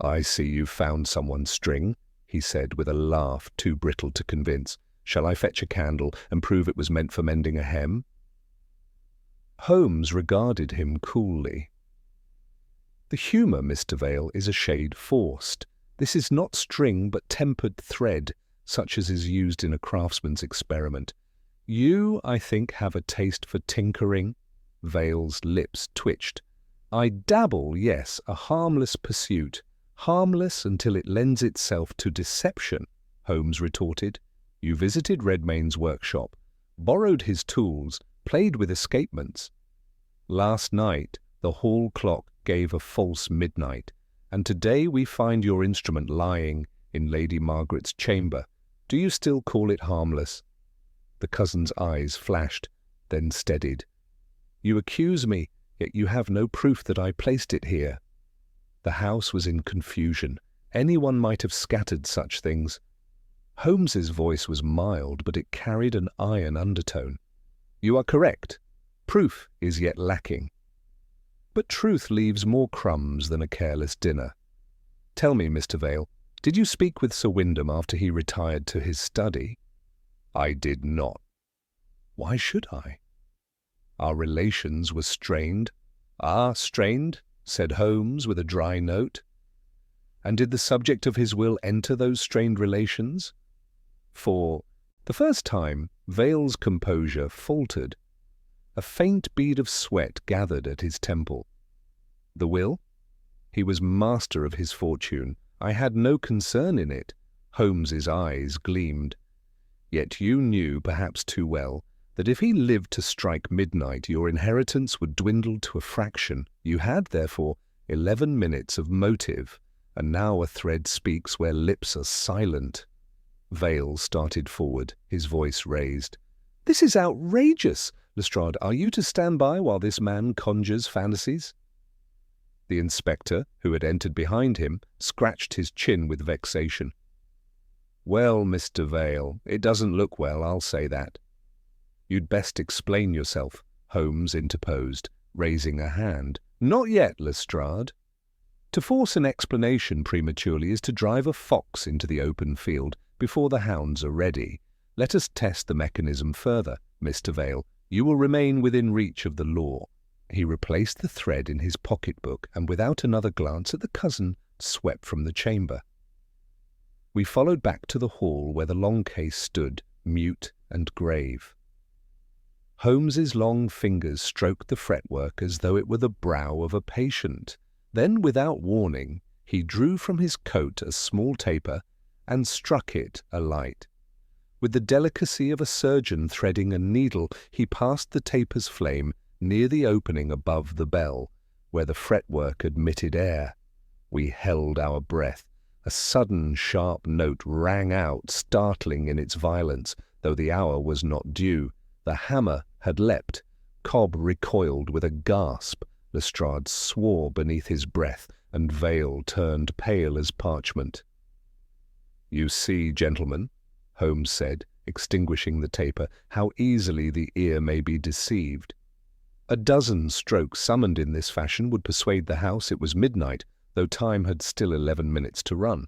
"I see you've found someone's string," he said with a laugh too brittle to convince. "Shall I fetch a candle and prove it was meant for mending a hem?" Holmes regarded him coolly. "The humour, Mr. Vale, is a shade forced. This is not string but tempered thread, such as is used in a craftsman's experiment. You, I think, have a taste for tinkering." Vale's lips twitched. "I dabble, yes, a harmless pursuit. Harmless until it lends itself to deception," Holmes retorted. "You visited Redmayne's workshop, borrowed his tools, played with escapements. Last night the hall clock gave a false midnight, and today we find your instrument lying in Lady Margaret's chamber. Do you still call it harmless?" The cousin's eyes flashed, then steadied. "You accuse me, yet you have no proof that I placed it here." The house was in confusion. Anyone might have scattered such things. Holmes's voice was mild, but it carried an iron undertone. "You are correct. Proof is yet lacking. But truth leaves more crumbs than a careless dinner. Tell me, Mr. Vale, did you speak with Sir Wyndham after he retired to his study?" "I did not." "Why should I?" "Our relations were strained." "Ah, strained," said Holmes with a dry note. "And did the subject of his will enter those strained relations?" For the first time, Vale's composure faltered. A faint bead of sweat gathered at his temple. "The will? He was master of his fortune. I had no concern in it." Holmes's eyes gleamed. "Yet you knew, perhaps too well, that if he lived to strike midnight, your inheritance would dwindle to a fraction. You had, therefore, 11 minutes of motive, and now a thread speaks where lips are silent." Vale started forward, his voice raised. "This is outrageous! Lestrade, are you to stand by while this man conjures fantasies?" The inspector, who had entered behind him, scratched his chin with vexation. "Well, Mr. Vale, it doesn't look well, I'll say that." "You'd best explain yourself," Holmes interposed, raising a hand. "Not yet, Lestrade. To force an explanation prematurely is to drive a fox into the open field before the hounds are ready. Let us test the mechanism further, Mr. Vale. You will remain within reach of the law." He replaced the thread in his pocketbook and, without another glance at the cousin, swept from the chamber. We followed back to the hall where the long case stood, mute and grave. Holmes's long fingers stroked the fretwork as though it were the brow of a patient. Then, without warning, he drew from his coat a small taper and struck it alight. With the delicacy of a surgeon threading a needle, he passed the taper's flame near the opening above the bell, where the fretwork admitted air. We held our breath. A sudden sharp note rang out, startling in its violence, though the hour was not due. The hammer had leapt. Cobb recoiled with a gasp. Lestrade swore beneath his breath, and Vale turned pale as parchment. "You see, gentlemen," Holmes said, extinguishing the taper, "how easily the ear may be deceived. A dozen strokes summoned in this fashion would persuade the house it was midnight, though time had still 11 minutes to run.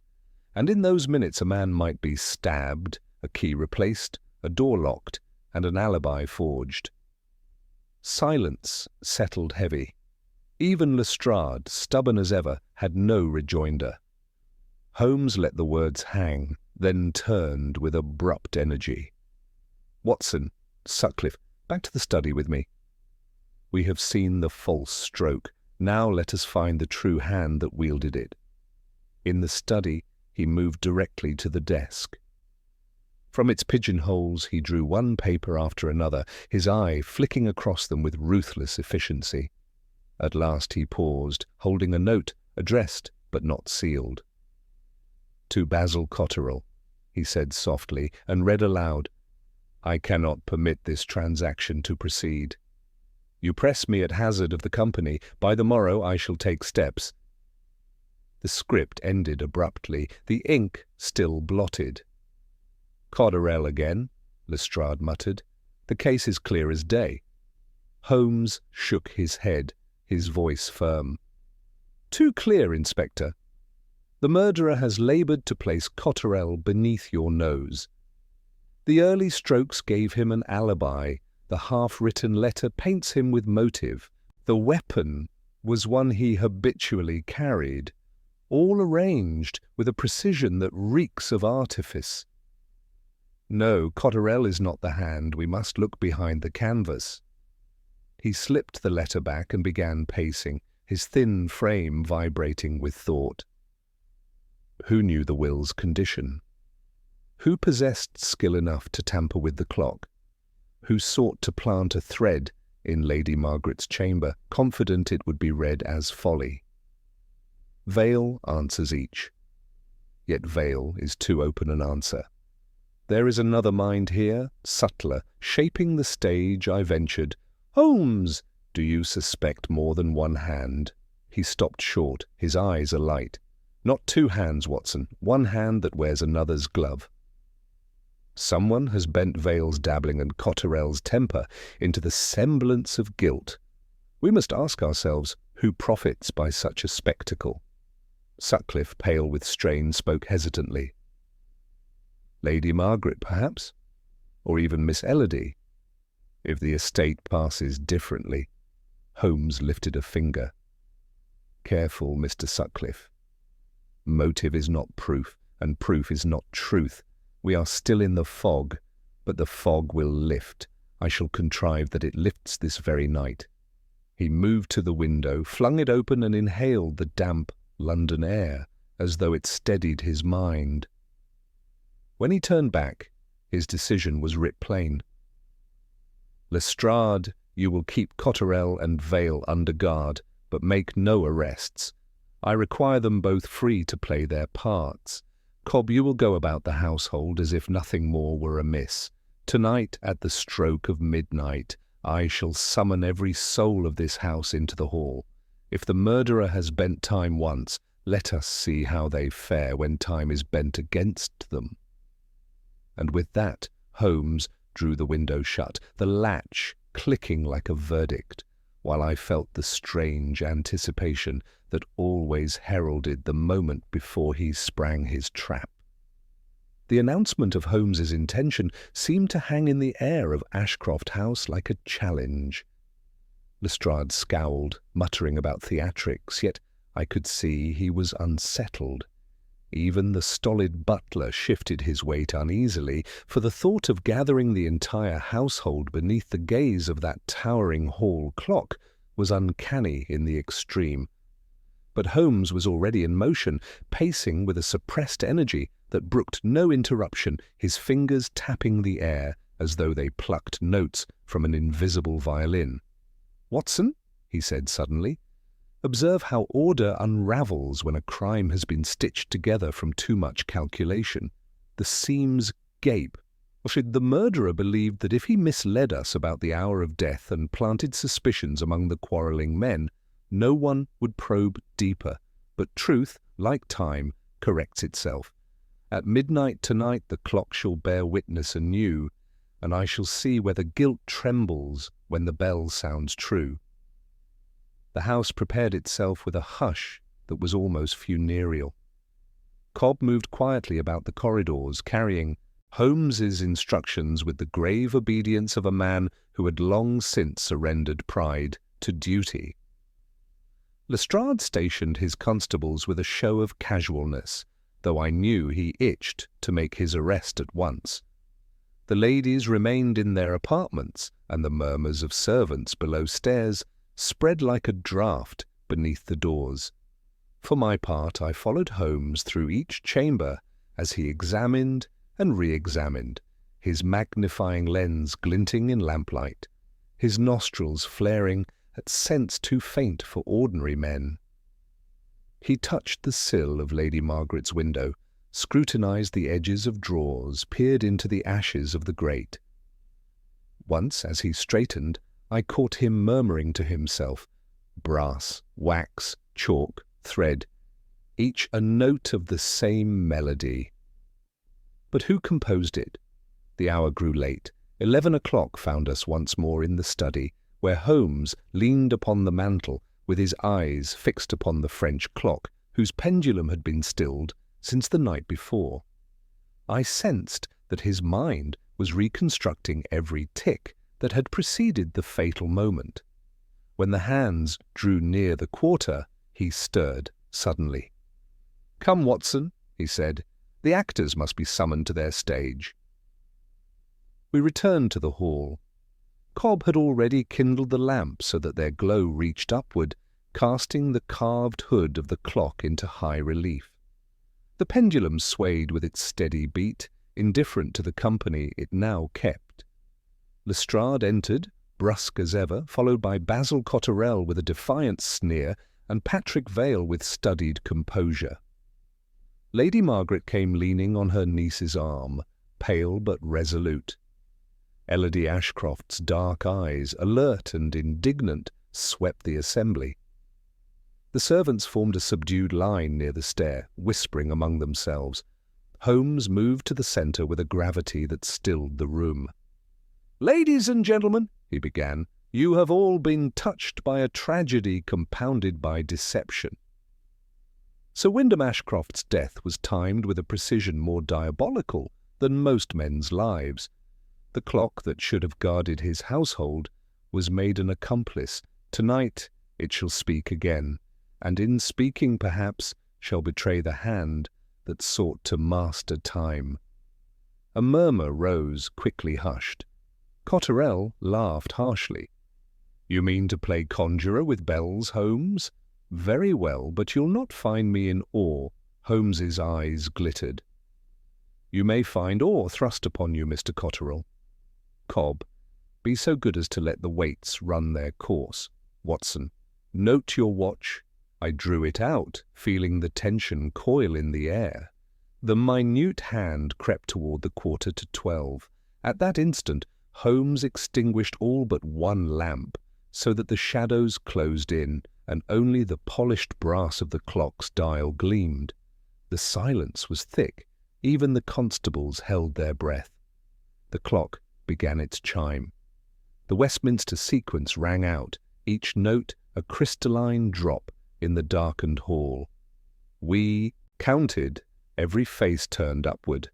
And in those minutes a man might be stabbed, a key replaced, a door locked, and an alibi forged." Silence settled heavy. Even Lestrade, stubborn as ever, had no rejoinder. Holmes let the words hang, then turned with abrupt energy. "Watson, Sutcliffe, back to the study with me. We have seen the false stroke. Now let us find the true hand that wielded it. In the study, he moved directly to the desk. From its pigeonholes he drew one paper after another, his eye flicking across them with ruthless efficiency. At last he paused, holding a note, addressed but not sealed. "To Basil Cotterell," he said softly, and read aloud, "I cannot permit this transaction to proceed. You press me at hazard of the company. By the morrow I shall take steps." The script ended abruptly, the ink still blotted. "Cotterell again," Lestrade muttered. "The case is clear as day." Holmes shook his head, his voice firm. "Too clear, Inspector. The murderer has laboured to place Cotterell beneath your nose. The early strokes gave him an alibi. The half-written letter paints him with motive. The weapon was one he habitually carried, all arranged with a precision that reeks of artifice. No, Cotterell is not the hand. We must look behind the canvas." He slipped the letter back and began pacing, his thin frame vibrating with thought. Who knew the will's condition? Who possessed skill enough to tamper with the clock? Who sought to plant a thread in Lady Margaret's chamber, confident it would be read as folly? Vale answers each. Yet Vale is too open an answer. There is another mind here, subtler, shaping the stage. I ventured, "Holmes, do you suspect more than one hand?" He stopped short, his eyes alight. "Not two hands, Watson, one hand that wears another's glove." Someone has bent Vale's dabbling and Cotterell's temper into the semblance of guilt. We must ask ourselves, who profits by such a spectacle? Sutcliffe, pale with strain, spoke hesitantly. Lady Margaret, perhaps? Or even Miss Elodie? If the estate passes differently. Holmes lifted a finger. Careful, Mr. Sutcliffe. Motive is not proof, and proof is not truth. We are still in the fog, but the fog will lift. I shall contrive that it lifts this very night. He moved to the window, flung it open, and inhaled the damp London air, as though it steadied his mind. When he turned back, his decision was writ plain. "Lestrade, you will keep Cotterell and Vale under guard, but make no arrests. I require them both free to play their parts. Cobb, you will go about the household as if nothing more were amiss. Tonight, at the stroke of midnight, I shall summon every soul of this house into the hall. If the murderer has bent time once, let us see how they fare when time is bent against them." And with that, Holmes drew the window shut, the latch clicking like a verdict, while I felt the strange anticipation that always heralded the moment before he sprang his trap. The announcement of Holmes's intention seemed to hang in the air of Ashcroft House like a challenge. Lestrade scowled, muttering about theatrics, yet I could see he was unsettled. Even the stolid butler shifted his weight uneasily, for the thought of gathering the entire household beneath the gaze of that towering hall clock was uncanny in the extreme. But Holmes was already in motion, pacing with a suppressed energy that brooked no interruption, his fingers tapping the air as though they plucked notes from an invisible violin. "Watson," he said suddenly, "observe how order unravels when a crime has been stitched together from too much calculation. The seams gape. The murderer believed that if he misled us about the hour of death and planted suspicions among the quarrelling men, no one would probe deeper. But truth, like time, corrects itself. At midnight tonight the clock shall bear witness anew, and I shall see whether guilt trembles when the bell sounds true." The house prepared itself with a hush that was almost funereal. Cobb moved quietly about the corridors, carrying Holmes's instructions with the grave obedience of a man who had long since surrendered pride to duty. Lestrade stationed his constables with a show of casualness, though I knew he itched to make his arrest at once. The ladies remained in their apartments, and the murmurs of servants below stairs spread like a draught beneath the doors. For my part, I followed Holmes through each chamber as he examined and re-examined, his magnifying lens glinting in lamplight, his nostrils flaring at scents too faint for ordinary men. He touched the sill of Lady Margaret's window, scrutinized the edges of drawers, peered into the ashes of the grate. Once, as he straightened, I caught him murmuring to himself, brass, wax, chalk, thread, each a note of the same melody. But who composed it? The hour grew late. 11 o'clock found us once more in the study, where Holmes leaned upon the mantel with his eyes fixed upon the French clock, whose pendulum had been stilled since the night before. I sensed that his mind was reconstructing every tick that had preceded the fatal moment. When the hands drew near the quarter, he stirred suddenly. "Come, Watson," he said, "the actors must be summoned to their stage." We returned to the hall. Cobb had already kindled the lamp so that their glow reached upward, casting the carved hood of the clock into high relief. The pendulum swayed with its steady beat, indifferent to the company it now kept. Lestrade entered, brusque as ever, followed by Basil Cotterell with a defiant sneer and Patrick Vale with studied composure. Lady Margaret came leaning on her niece's arm, pale but resolute. Elodie Ashcroft's dark eyes, alert and indignant, swept the assembly. The servants formed a subdued line near the stair, whispering among themselves. Holmes moved to the centre with a gravity that stilled the room. "Ladies and gentlemen," he began, "you have all been touched by a tragedy compounded by deception." Sir Wyndham Ashcroft's death was timed with a precision more diabolical than most men's lives. The clock that should have guarded his household was made an accomplice. Tonight it shall speak again, and in speaking perhaps shall betray the hand that sought to master time. A murmur rose, quickly hushed. Cotterell laughed harshly. "You mean to play conjurer with bells, Holmes? Very well, but you'll not find me in awe." Holmes's eyes glittered. "You may find awe thrust upon you, Mr. Cotterell. Cobb, be so good as to let the weights run their course. Watson, note your watch." I drew it out, feeling the tension coil in the air. The minute hand crept toward the 11:45. At that instant, Holmes extinguished all but one lamp, so that the shadows closed in, and only the polished brass of the clock's dial gleamed. The silence was thick. Even the constables held their breath. The clock began its chime. The Westminster sequence rang out, each note a crystalline drop in the darkened hall. We counted, every face turned upward.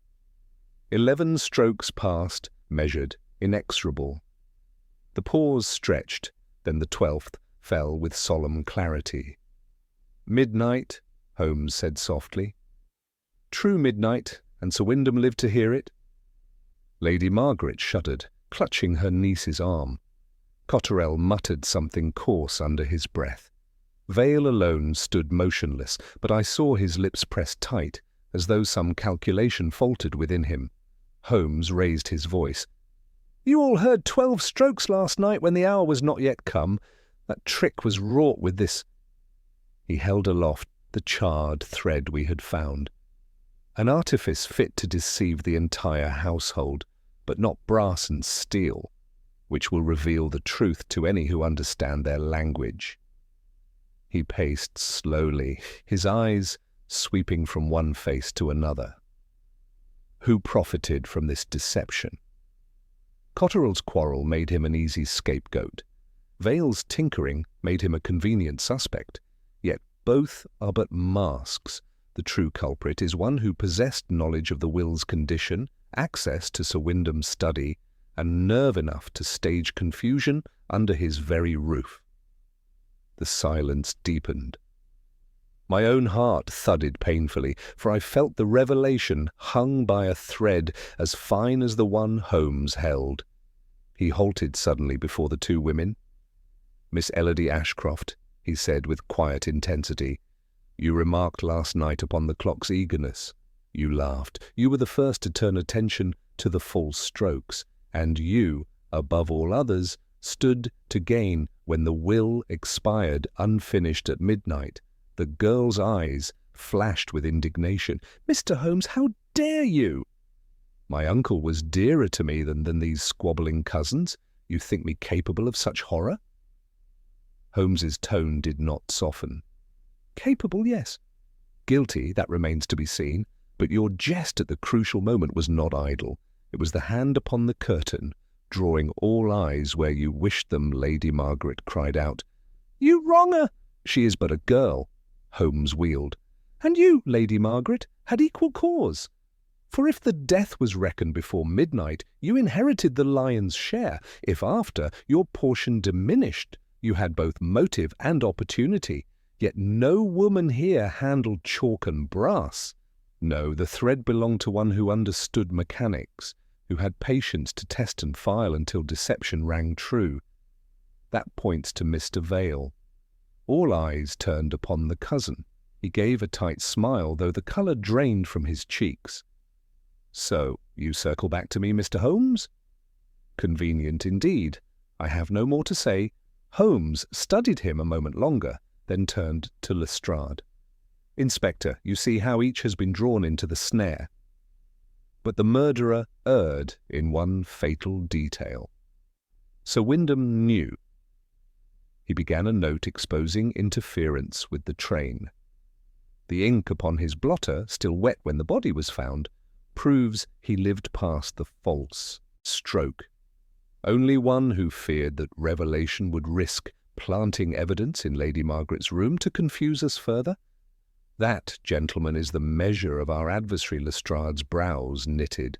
11 strokes passed, measured, inexorable. The pause stretched, then the 12th fell with solemn clarity. "Midnight," Holmes said softly. "True midnight, and Sir Wyndham lived to hear it." Lady Margaret shuddered, clutching her niece's arm. Cotterell muttered something coarse under his breath. Vale alone stood motionless, but I saw his lips pressed tight, as though some calculation faltered within him. Holmes raised his voice. "You all heard 12 strokes last night when the hour was not yet come. That trick was wrought with this." He held aloft the charred thread we had found. "An artifice fit to deceive the entire household, but not brass and steel, which will reveal the truth to any who understand their language." He paced slowly, his eyes sweeping from one face to another. Who profited from this deception? Cotterell's quarrel made him an easy scapegoat. Vale's tinkering made him a convenient suspect. Yet both are but masks. The true culprit is one who possessed knowledge of the will's condition, access to Sir Wyndham's study, and nerve enough to stage confusion under his very roof. The silence deepened. My own heart thudded painfully, for I felt the revelation hung by a thread as fine as the one Holmes held. He halted suddenly before the two women. "Miss Elodie Ashcroft," he said with quiet intensity, "you remarked last night upon the clock's eagerness. You laughed. You were the first to turn attention to the false strokes, and you, above all others, stood to gain when the will expired unfinished at midnight." The girl's eyes flashed with indignation. "Mr. Holmes, how dare you?" "My uncle was dearer to me than these squabbling cousins. You think me capable of such horror?" Holmes's tone did not soften. "Capable, yes. Guilty, that remains to be seen. But your jest at the crucial moment was not idle. It was the hand upon the curtain, drawing all eyes where you wished them," Lady Margaret cried out. "You wrong her! She is but a girl." Holmes wheeled. "And you, Lady Margaret, had equal cause. For if the death was reckoned before midnight, you inherited the lion's share. If after, your portion diminished. You had both motive and opportunity. Yet no woman here handled chalk and brass. No, the thread belonged to one who understood mechanics, who had patience to test and file until deception rang true. That points to Mr. Vale." All eyes turned upon the cousin. He gave a tight smile, though the colour drained from his cheeks. "So, you circle back to me, Mr. Holmes?" "Convenient indeed. I have no more to say." Holmes studied him a moment longer, then turned to Lestrade. "Inspector, you see how each has been drawn into the snare. But the murderer erred in one fatal detail. Sir Wyndham knew." He began a note exposing interference with the train. "The ink upon his blotter, still wet when the body was found, proves he lived past the false stroke. Only one who feared that revelation would risk planting evidence in Lady Margaret's room to confuse us further. That, gentlemen, is the measure of our adversary." Lestrade's brows knitted.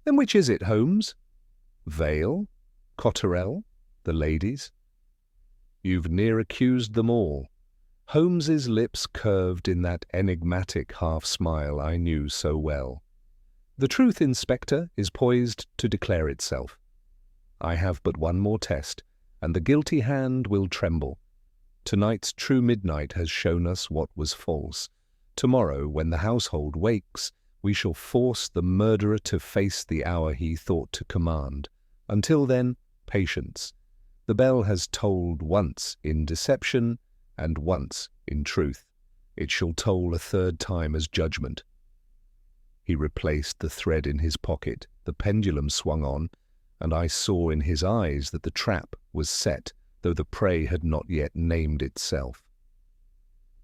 "Then which is it, Holmes? Vale? Cotterell? The ladies?" "You've near accused them all." Holmes's lips curved in that enigmatic half-smile I knew so well. "The truth, Inspector, is poised to declare itself. I have but one more test, and the guilty hand will tremble. Tonight's true midnight has shown us what was false. Tomorrow, when the household wakes, we shall force the murderer to face the hour he thought to command. Until then, patience. The bell has tolled once in deception and once in truth. It shall toll a third time as judgment." He replaced the thread in his pocket. The pendulum swung on, and I saw in his eyes that the trap was set, though the prey had not yet named itself.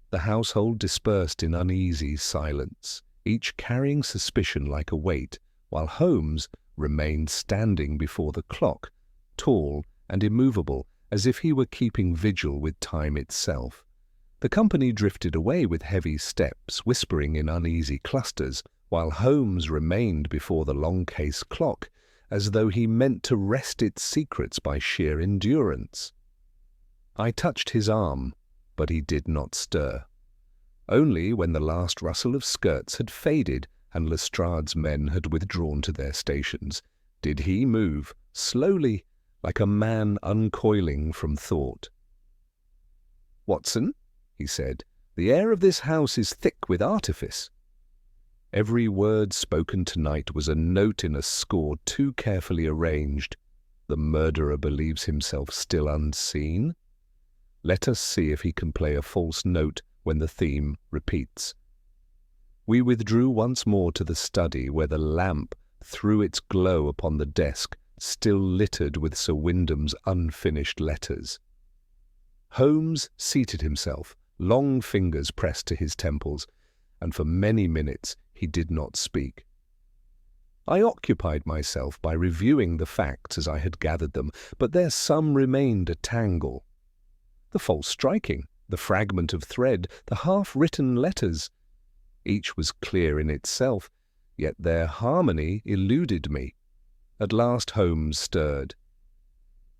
The household dispersed in uneasy silence, each carrying suspicion like a weight, while Holmes remained standing before the clock, tall and immovable, as if he were keeping vigil with time itself. The company drifted away with heavy steps, whispering in uneasy clusters, while Holmes remained before the long-case clock, as though he meant to wrest its secrets by sheer endurance. I touched his arm, but he did not stir. Only when the last rustle of skirts had faded and Lestrade's men had withdrawn to their stations did he move, slowly, like a man uncoiling from thought. "Watson," he said, "the air of this house is thick with artifice." Every word spoken tonight was a note in a score too carefully arranged. The murderer believes himself still unseen. Let us see if he can play a false note when the theme repeats. We withdrew once more to the study, where the lamp threw its glow upon the desk, still littered with Sir Wyndham's unfinished letters. Holmes seated himself, long fingers pressed to his temples, and for many minutes he did not speak. I occupied myself by reviewing the facts as I had gathered them, but there some remained a tangle. The false striking, the fragment of thread, the half-written letters. Each was clear in itself, yet their harmony eluded me. At last Holmes stirred.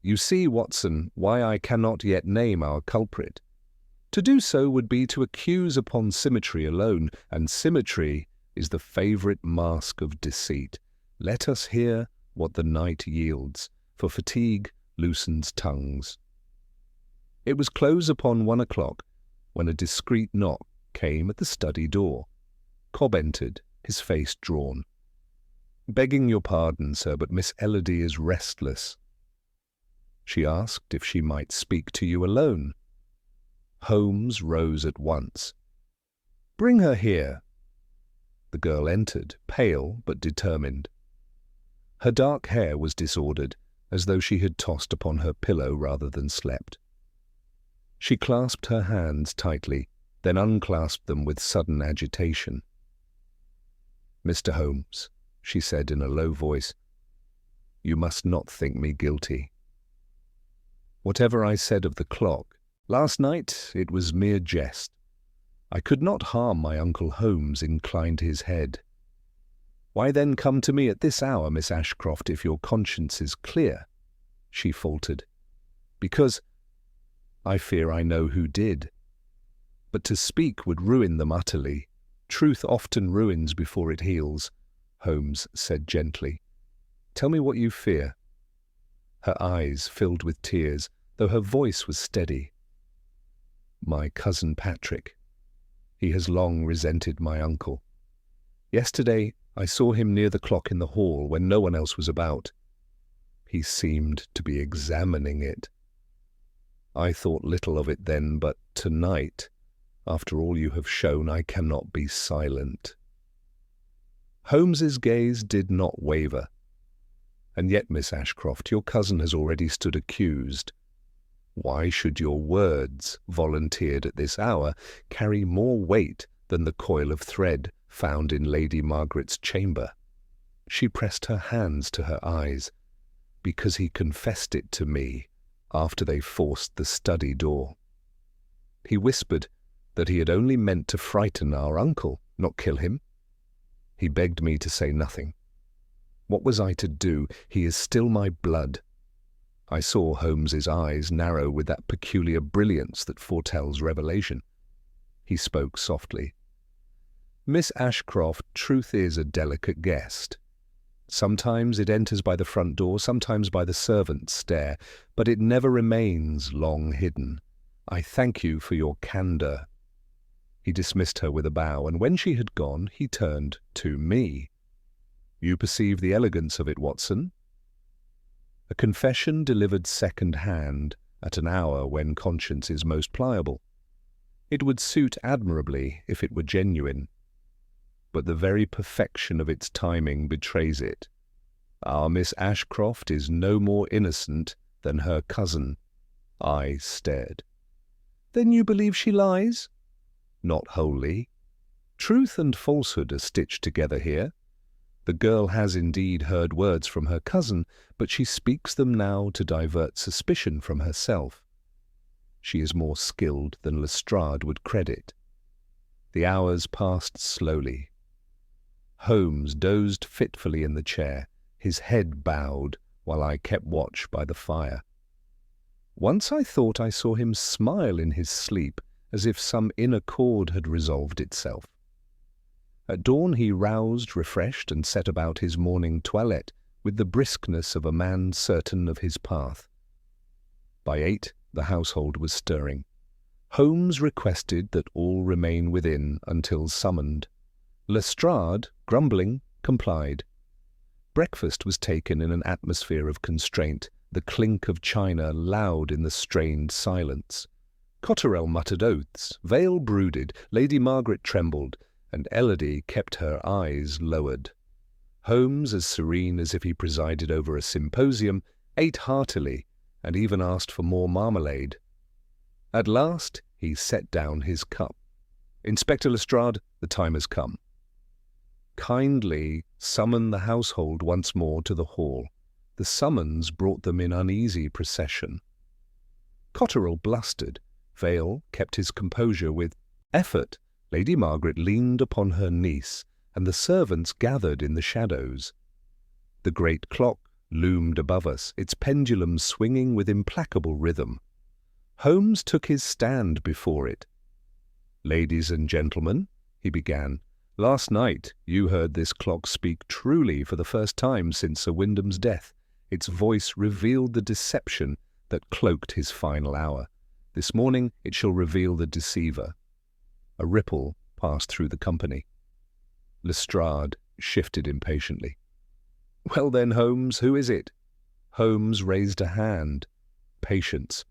"You see, Watson, why I cannot yet name our culprit. To do so would be to accuse upon symmetry alone, and symmetry is the favourite mask of deceit. Let us hear what the night yields, for fatigue loosens tongues. It was close upon 1 o'clock when a discreet knock came at the study door. Cobb entered, his face drawn. "Begging your pardon, sir, but Miss Elodie is restless." She asked if she might speak to you alone. Holmes rose at once. "Bring her here." The girl entered, pale but determined. Her dark hair was disordered, as though she had tossed upon her pillow rather than slept. She clasped her hands tightly, then unclasped them with sudden agitation. "Mr. Holmes," she said in a low voice, "you must not think me guilty. Whatever I said of the clock, last night it was mere jest. I could not harm my Uncle Holmes," inclined his head. "Why then come to me at this hour, Miss Ashcroft, if your conscience is clear?" she faltered. "Because I fear I know who did. But to speak would ruin them utterly. Truth often ruins before it heals," Holmes said gently. "Tell me what you fear." Her eyes filled with tears, though her voice was steady. "My cousin Patrick. He has long resented my uncle. Yesterday I saw him near the clock in the hall when no one else was about. He seemed to be examining it. I thought little of it then, but tonight, after all you have shown, I cannot be silent." Holmes's gaze did not waver. "And yet, Miss Ashcroft, your cousin has already stood accused. Why should your words, volunteered at this hour, carry more weight than the coil of thread found in Lady Margaret's chamber?" She pressed her hands to her eyes. "Because he confessed it to me after they forced the study door. He whispered that he had only meant to frighten our uncle, not kill him. He begged me to say nothing. What was I to do? He is still my blood." I saw Holmes's eyes narrow with that peculiar brilliance that foretells revelation. He spoke softly. "Miss Ashcroft, truth is a delicate guest. Sometimes it enters by the front door, sometimes by the servant's stair, but it never remains long hidden. I thank you for your candour." He dismissed her with a bow, and when she had gone, he turned to me. "You perceive the elegance of it, Watson? A confession delivered second-hand at an hour when conscience is most pliable. It would suit admirably if it were genuine, but the very perfection of its timing betrays it. Our Miss Ashcroft is no more innocent than her cousin." I stared. "Then you believe she lies?" "Not wholly. Truth and falsehood are stitched together here. The girl has indeed heard words from her cousin, but she speaks them now to divert suspicion from herself. She is more skilled than Lestrade would credit." The hours passed slowly. Holmes dozed fitfully in the chair, his head bowed, while I kept watch by the fire. Once I thought I saw him smile in his sleep, as if some inner chord had resolved itself. At dawn he roused, refreshed, and set about his morning toilette with the briskness of a man certain of his path. By 8 the household was stirring. Holmes requested that all remain within until summoned. Lestrade, grumbling, complied. Breakfast was taken in an atmosphere of constraint, the clink of china loud in the strained silence. Cotterell muttered oaths, Vale brooded, Lady Margaret trembled, and Elodie kept her eyes lowered. Holmes, as serene as if he presided over a symposium, ate heartily, and even asked for more marmalade. At last he set down his cup. "Inspector Lestrade, the time has come. Kindly summon the household once more to the hall." The summons brought them in uneasy procession. Cotterell blustered. Vale kept his composure with effort. Lady Margaret leaned upon her niece, and the servants gathered in the shadows. The great clock loomed above us, its pendulum swinging with implacable rhythm. Holmes took his stand before it. "Ladies and gentlemen," he began, "last night you heard this clock speak truly for the first time since Sir Wyndham's death. Its voice revealed the deception that cloaked his final hour. This morning it shall reveal the deceiver." A ripple passed through the company. Lestrade shifted impatiently. "Well then, Holmes, who is it?" Holmes raised a hand. "Patience.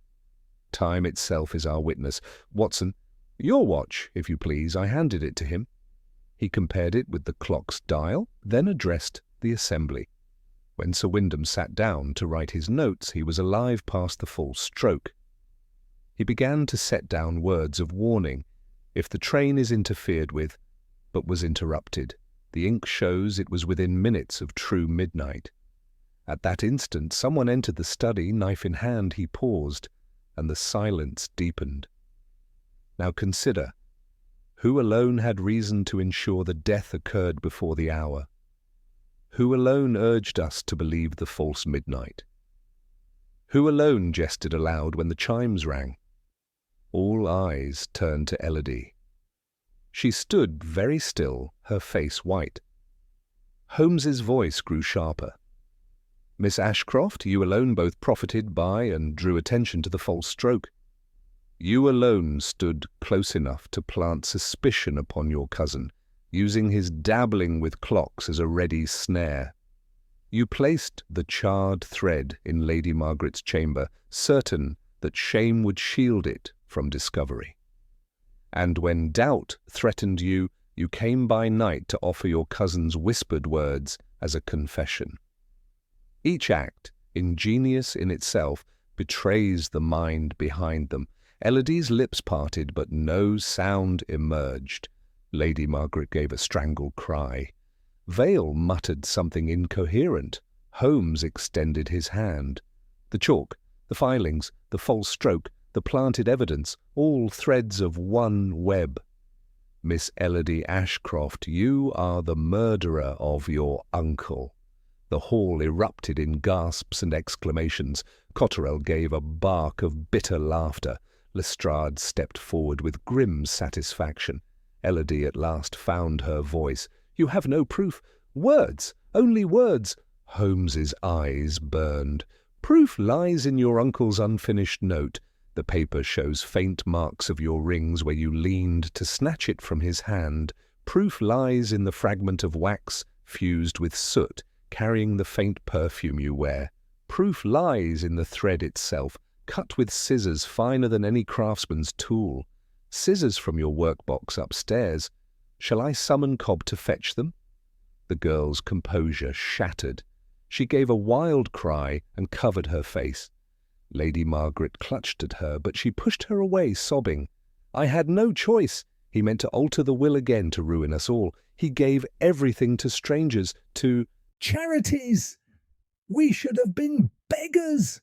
Time itself is our witness. Watson, your watch, if you please." I handed it to him. He compared it with the clock's dial, then addressed the assembly. When Sir Wyndham sat down to write his notes, he was alive past the full stroke. He began to set down words of warning. If the train is interfered with, but was interrupted, the ink shows it was within minutes of true midnight. At that instant, someone entered the study, knife in hand. He paused, and the silence deepened. Now consider, who alone had reason to ensure the death occurred before the hour? Who alone urged us to believe the false midnight? Who alone jested aloud when the chimes rang? All eyes turned to Elodie. She stood very still, her face white. Holmes's voice grew sharper. "Miss Ashcroft, you alone both profited by and drew attention to the false stroke. You alone stood close enough to plant suspicion upon your cousin, using his dabbling with clocks as a ready snare. You placed the charred thread in Lady Margaret's chamber, certain that shame would shield it from discovery. And when doubt threatened you, you came by night to offer your cousin's whispered words as a confession. Each act, ingenious in itself, betrays the mind behind them. Elodie's lips parted, but no sound emerged. Lady Margaret gave a strangled cry. Vale muttered something incoherent. Holmes extended his hand. The chalk, the filings, the false stroke, the planted evidence, all threads of one web. Miss Elodie Ashcroft, you are the murderer of your uncle. The hall erupted in gasps and exclamations. Cotterell gave a bark of bitter laughter. Lestrade stepped forward with grim satisfaction. Elodie at last found her voice. "You have no proof. Words, only words." Holmes's eyes burned. "Proof lies in your uncle's unfinished note. The paper shows faint marks of your rings where you leaned to snatch it from his hand. Proof lies in the fragment of wax fused with soot, carrying the faint perfume you wear. Proof lies in the thread itself, cut with scissors finer than any craftsman's tool. Scissors from your workbox upstairs. Shall I summon Cobb to fetch them?" The girl's composure shattered. She gave a wild cry and covered her face. Lady Margaret clutched at her, but she pushed her away, sobbing. "I had no choice. He meant to alter the will again to ruin us all. He gave everything to strangers, to—" "Charities! We should have been beggars!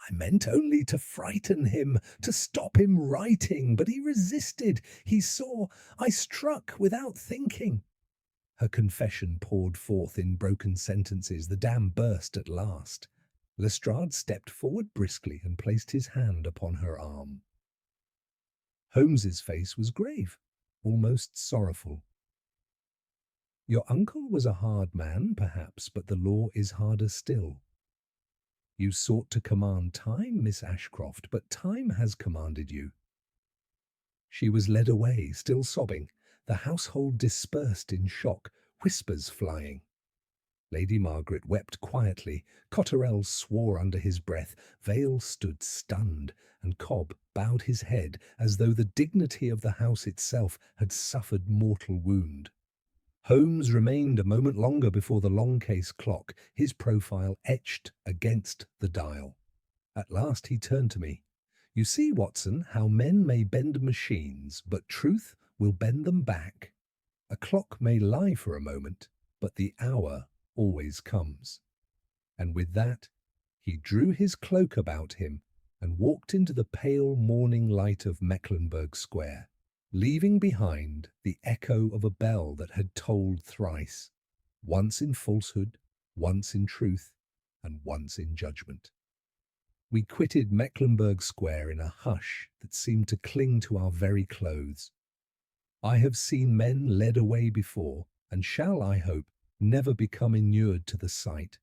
I meant only to frighten him, to stop him writing, but he resisted. He saw. I struck without thinking." Her confession poured forth in broken sentences. The dam burst at last. Lestrade stepped forward briskly and placed his hand upon her arm. Holmes's face was grave, almost sorrowful. "Your uncle was a hard man, perhaps, but the law is harder still. You sought to command time, Miss Ashcroft, but time has commanded you." She was led away, still sobbing. The household dispersed in shock, whispers flying. Lady Margaret wept quietly. Cotterell swore under his breath. Vale stood stunned, and Cobb bowed his head as though the dignity of the house itself had suffered mortal wound. Holmes remained a moment longer before the long case clock, his profile etched against the dial. At last he turned to me. "You see, Watson, how men may bend machines, but truth will bend them back. A clock may lie for a moment, but the hour always comes." And with that, he drew his cloak about him and walked into the pale morning light of Mecklenburg Square, leaving behind the echo of a bell that had tolled thrice, once in falsehood, once in truth, and once in judgment. We quitted Mecklenburgh Square in a hush that seemed to cling to our very clothes. I have seen men led away before, and shall, I hope, never become inured to the sight.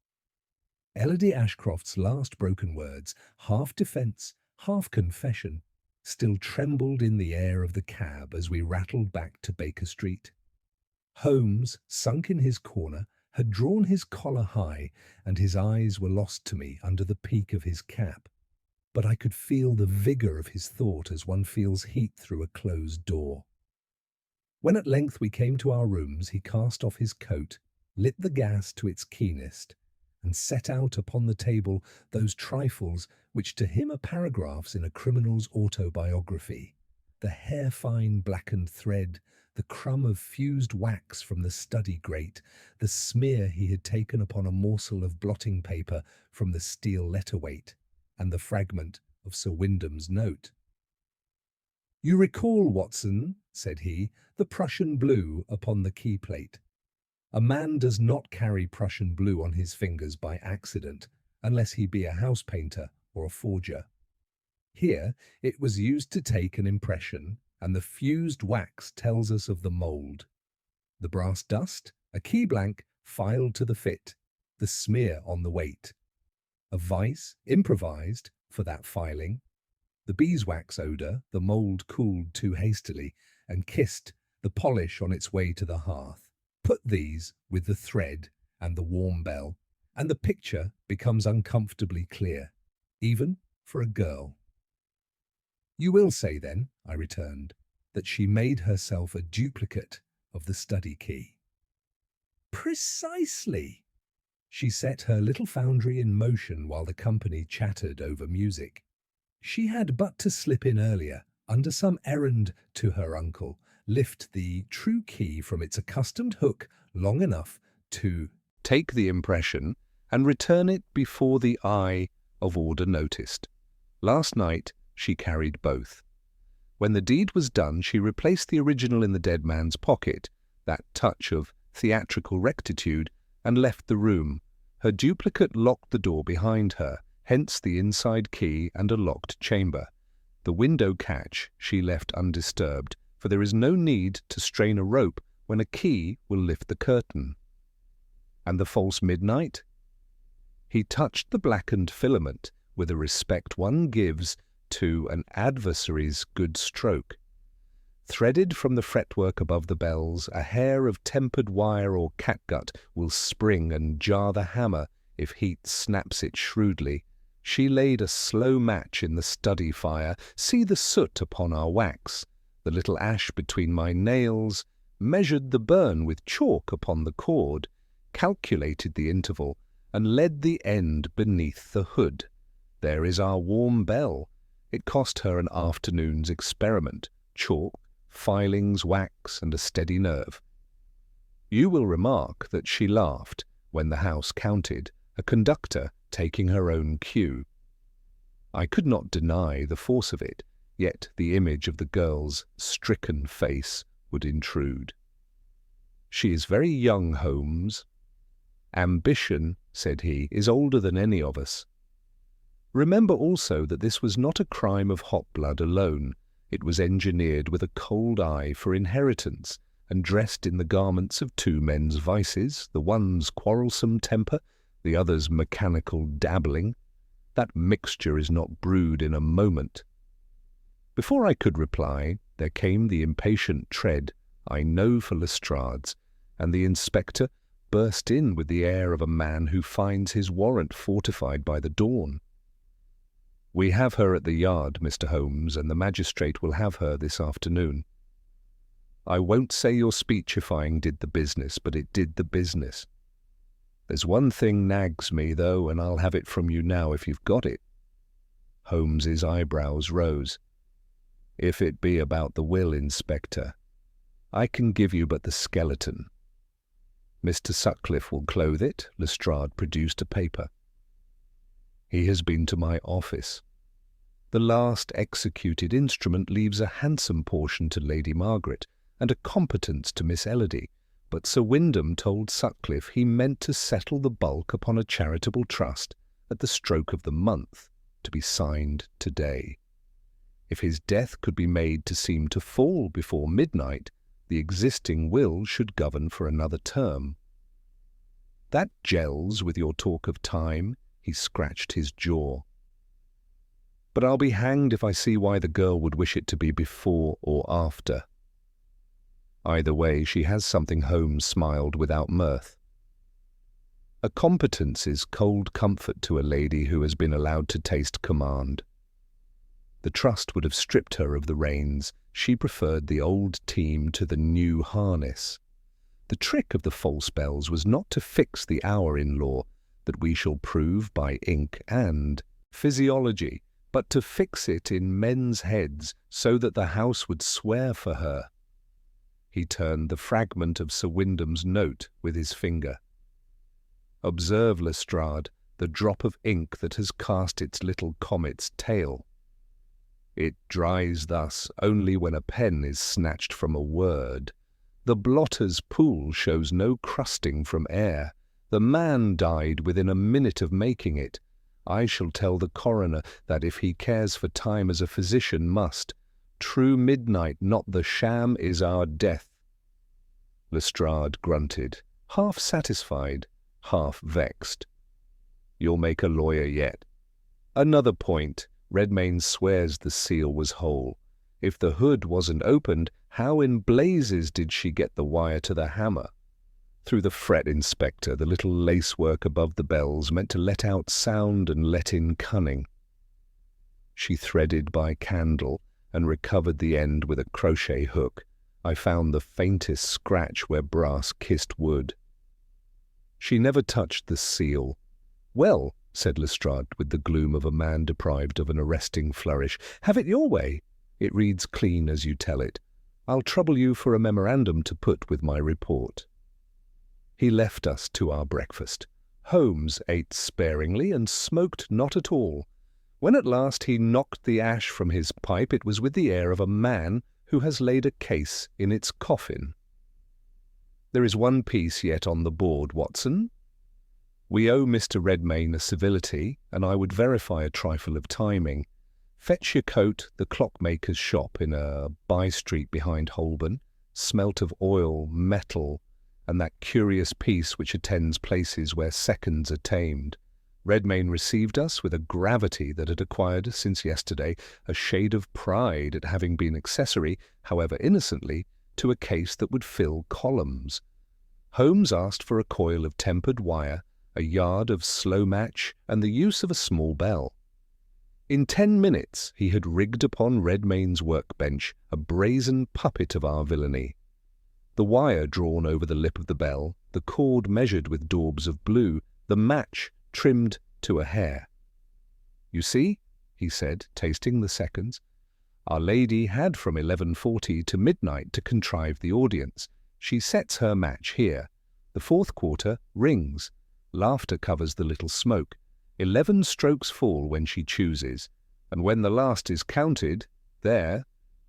Elodie Ashcroft's last broken words, half defence, half confession, still trembled in the air of the cab as we rattled back to Baker Street. Holmes, sunk in his corner, had drawn his collar high, and his eyes were lost to me under the peak of his cap. But I could feel the vigour of his thought as one feels heat through a closed door. When at length we came to our rooms, he cast off his coat, lit the gas to its keenest, and set out upon the table those trifles which to him are paragraphs in a criminal's autobiography: the hair-fine blackened thread, the crumb of fused wax from the study grate, the smear he had taken upon a morsel of blotting paper from the steel letter-weight, and the fragment of Sir Wyndham's note. "You recall, Watson," said he, "the Prussian blue upon the key-plate. A man does not carry Prussian blue on his fingers by accident, unless he be a house painter or a forger. Here it was used to take an impression, and the fused wax tells us of the mould. The brass dust, a key blank filed to the fit, the smear on the weight. A vice improvised for that filing. The beeswax odour, the mould cooled too hastily, and kissed the polish on its way to the hearth. Put these with the thread and the warm bell, and the picture becomes uncomfortably clear, even for a girl." "You will say, then," I returned, "that she made herself a duplicate of the study key." "Precisely. She set her little foundry in motion while the company chattered over music. She had but to slip in earlier, under some errand to her uncle, lift the true key from its accustomed hook long enough to take the impression and return it before the eye of order noticed. Last night she carried both. When the deed was done, she replaced the original in the dead man's pocket, that touch of theatrical rectitude, and left the room. Her duplicate locked the door behind her, hence the inside key and a locked chamber. The window catch she left undisturbed, for there is no need to strain a rope when a key will lift the curtain. And the false midnight? He touched the blackened filament with a respect one gives to an adversary's good stroke. Threaded from the fretwork above the bells, a hair of tempered wire or catgut will spring and jar the hammer if heat snaps it shrewdly. She laid a slow match in the study fire. See the soot upon our wax, the little ash between my nails, measured the burn with chalk upon the cord, calculated the interval, and led the end beneath the hood. There is our warm bell. It cost her an afternoon's experiment, chalk, filings, wax, and a steady nerve. You will remark that she laughed when the house counted, a conductor taking her own cue. I could not deny the force of it, yet the image of the girl's stricken face would intrude. "She is very young, Holmes. Ambition," said he, "is older than any of us. Remember also that this was not a crime of hot blood alone. It was engineered with a cold eye for inheritance, and dressed in the garments of two men's vices, the one's quarrelsome temper, the other's mechanical dabbling. That mixture is not brewed in a moment." Before I could reply, there came the impatient tread I know for Lestrade's, and the inspector burst in with the air of a man who finds his warrant fortified by the dawn. "We have her at the yard, Mr. Holmes, and the magistrate will have her this afternoon. I won't say your speechifying did the business, but it did the business. There's one thing nags me, though, and I'll have it from you now if you've got it." Holmes's eyebrows rose. "If it be about the will, Inspector, I can give you but the skeleton. Mr. Sutcliffe will clothe it." Lestrade produced a paper. "He has been to my office. The last executed instrument leaves a handsome portion to Lady Margaret and a competence to Miss Elodie, but Sir Wyndham told Sutcliffe he meant to settle the bulk upon a charitable trust at the stroke of the month, to be signed today. If his death could be made to seem to fall before midnight, the existing will should govern for another term. That gels with your talk of time. He scratched his jaw. But I'll be hanged if I see why the girl would wish it to be before or after. Either way, she has something. Holmes smiled without mirth. A competence is cold comfort to a lady who has been allowed to taste command. The trust would have stripped her of the reins. She preferred the old team to the new harness. The trick of the false bells was not to fix the hour in law, that we shall prove by ink and physiology, but to fix it in men's heads so that the house would swear for her. He turned the fragment of Sir Wyndham's note with his finger. Observe, Lestrade, the drop of ink that has cast its little comet's tail. It dries thus only when a pen is snatched from a word. The blotter's pool shows no crusting from air. The man died within a minute of making it. I shall tell the coroner that if he cares for time as a physician must, true midnight, not the sham, is our death. Lestrade grunted, half satisfied, half vexed. You'll make a lawyer yet. Another point. Redmayne swears the seal was whole. If the hood wasn't opened, how in blazes did she get the wire to the hammer? Through the fret, Inspector, the little lacework above the bells meant to let out sound and let in cunning. She threaded by candle and recovered the end with a crochet hook. I found the faintest scratch where brass kissed wood. She never touched the seal. Well, said Lestrade with the gloom of a man deprived of an arresting flourish, have it your way. It reads clean as you tell it. I'll trouble you for a memorandum to put with my report. He left us to our breakfast. Holmes ate sparingly and smoked not at all. When at last he knocked the ash from his pipe, it was with the air of a man who has laid a case in its coffin. There is one piece yet on the board, Watson. We owe Mr. Redmayne a civility, and I would verify a trifle of timing. Fetch your coat. The clockmaker's shop in a by-street behind Holborn smelt of oil, metal, and that curious peace which attends places where seconds are tamed. Redmayne received us with a gravity that had acquired since yesterday a shade of pride at having been accessory, however innocently, to a case that would fill columns. Holmes asked for a coil of tempered wire, a yard of slow match, and the use of a small bell. In 10 minutes he had rigged upon Redmayne's workbench a brazen puppet of our villainy. The wire drawn over the lip of the bell, the cord measured with daubs of blue, the match trimmed to a hair. You see, he said, tasting the seconds, our lady had from 11:40 to midnight to contrive the audience. She sets her match here. The fourth quarter rings. Laughter covers the little smoke. 11 strokes fall when she chooses, and when the last is counted, there,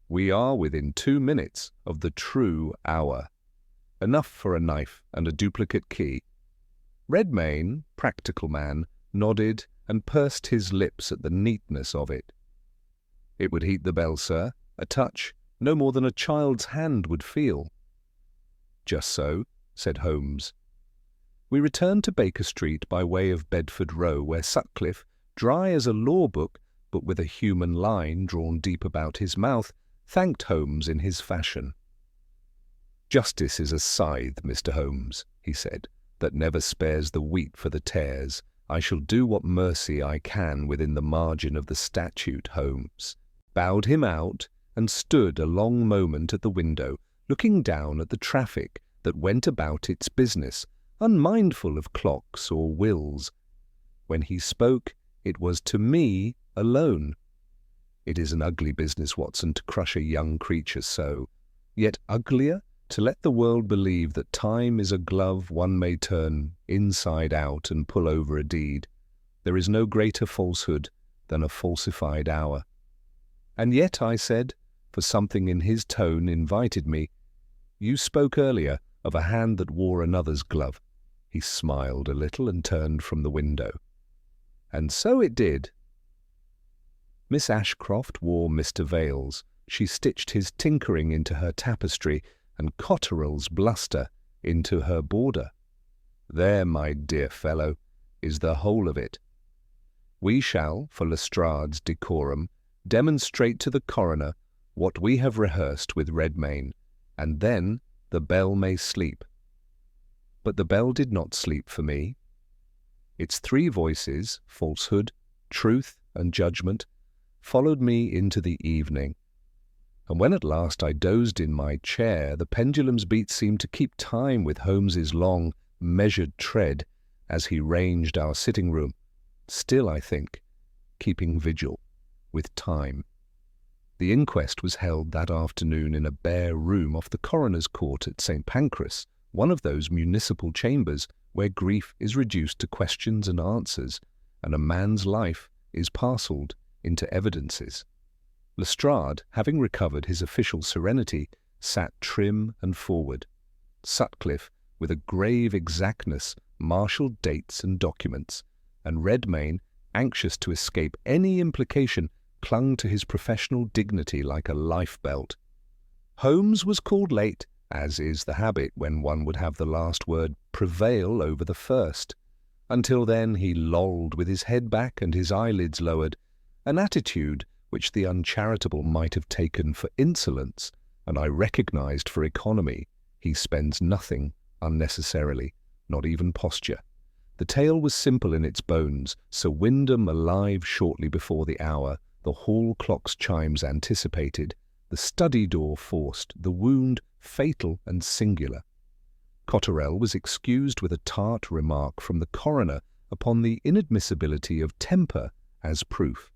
we are within 2 minutes of the true hour. Enough for a knife and a duplicate key. Redmayne, practical man, nodded and pursed his lips at the neatness of it. It would heat the bell, sir. A touch, no more than a child's hand would feel. Just so, said Holmes. We returned to Baker Street by way of Bedford Row, where Sutcliffe, dry as a law book, but with a human line drawn deep about his mouth, thanked Holmes in his fashion. Justice is a scythe, Mr. Holmes, he said, that never spares the wheat for the tares. I shall do what mercy I can within the margin of the statute, Holmes. Bowed him out, and stood a long moment at the window, looking down at the traffic that went about its business, unmindful of clocks or wills. When he spoke, it was to me alone. It is an ugly business, Watson, to crush a young creature so, yet uglier to let the world believe that time is a glove one may turn inside out and pull over a deed. There is no greater falsehood than a falsified hour. And yet, I said, for something in his tone invited me, you spoke earlier of a hand that wore another's glove. He smiled a little and turned from the window. And so it did. Miss Ashcroft wore Mr. Vale's. She stitched his tinkering into her tapestry and Cotterell's bluster into her border. There, my dear fellow, is the whole of it. We shall, for Lestrade's decorum, demonstrate to the coroner what we have rehearsed with Redmayne, and then the bell may sleep. But the bell did not sleep for me. Its three voices, falsehood, truth, and judgment, followed me into the evening. And when at last I dozed in my chair, the pendulum's beat seemed to keep time with Holmes's long, measured tread as he ranged our sitting room, still, I think, keeping vigil with time. The inquest was held that afternoon in a bare room off the coroner's court at St. Pancras, one of those municipal chambers where grief is reduced to questions and answers, and a man's life is parcelled into evidences. Lestrade, having recovered his official serenity, sat trim and forward. Sutcliffe, with a grave exactness, marshalled dates and documents, and Redmayne, anxious to escape any implication, clung to his professional dignity like a life-belt. Holmes was called late, as is the habit when one would have the last word prevail over the first. Until then he lolled with his head back and his eyelids lowered, an attitude which the uncharitable might have taken for insolence, and I recognized for economy. He spends nothing unnecessarily, not even posture. The tale was simple in its bones. Sir Wyndham alive shortly before the hour, the hall clock's chimes anticipated, the study door forced, the wound fatal and singular. Cotterell was excused with a tart remark from the coroner upon the inadmissibility of temper as proof.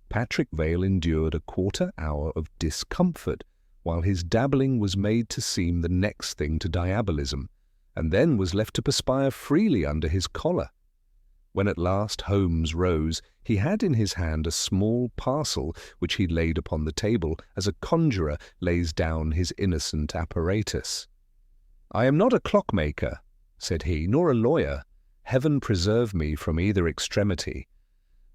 Patrick Vale endured a quarter-hour of discomfort, while his dabbling was made to seem the next thing to diabolism, and then was left to perspire freely under his collar. When at last Holmes rose, he had in his hand a small parcel which he laid upon the table as a conjurer lays down his innocent apparatus. "I am not a clockmaker," said he, "nor a lawyer. Heaven preserve me from either extremity.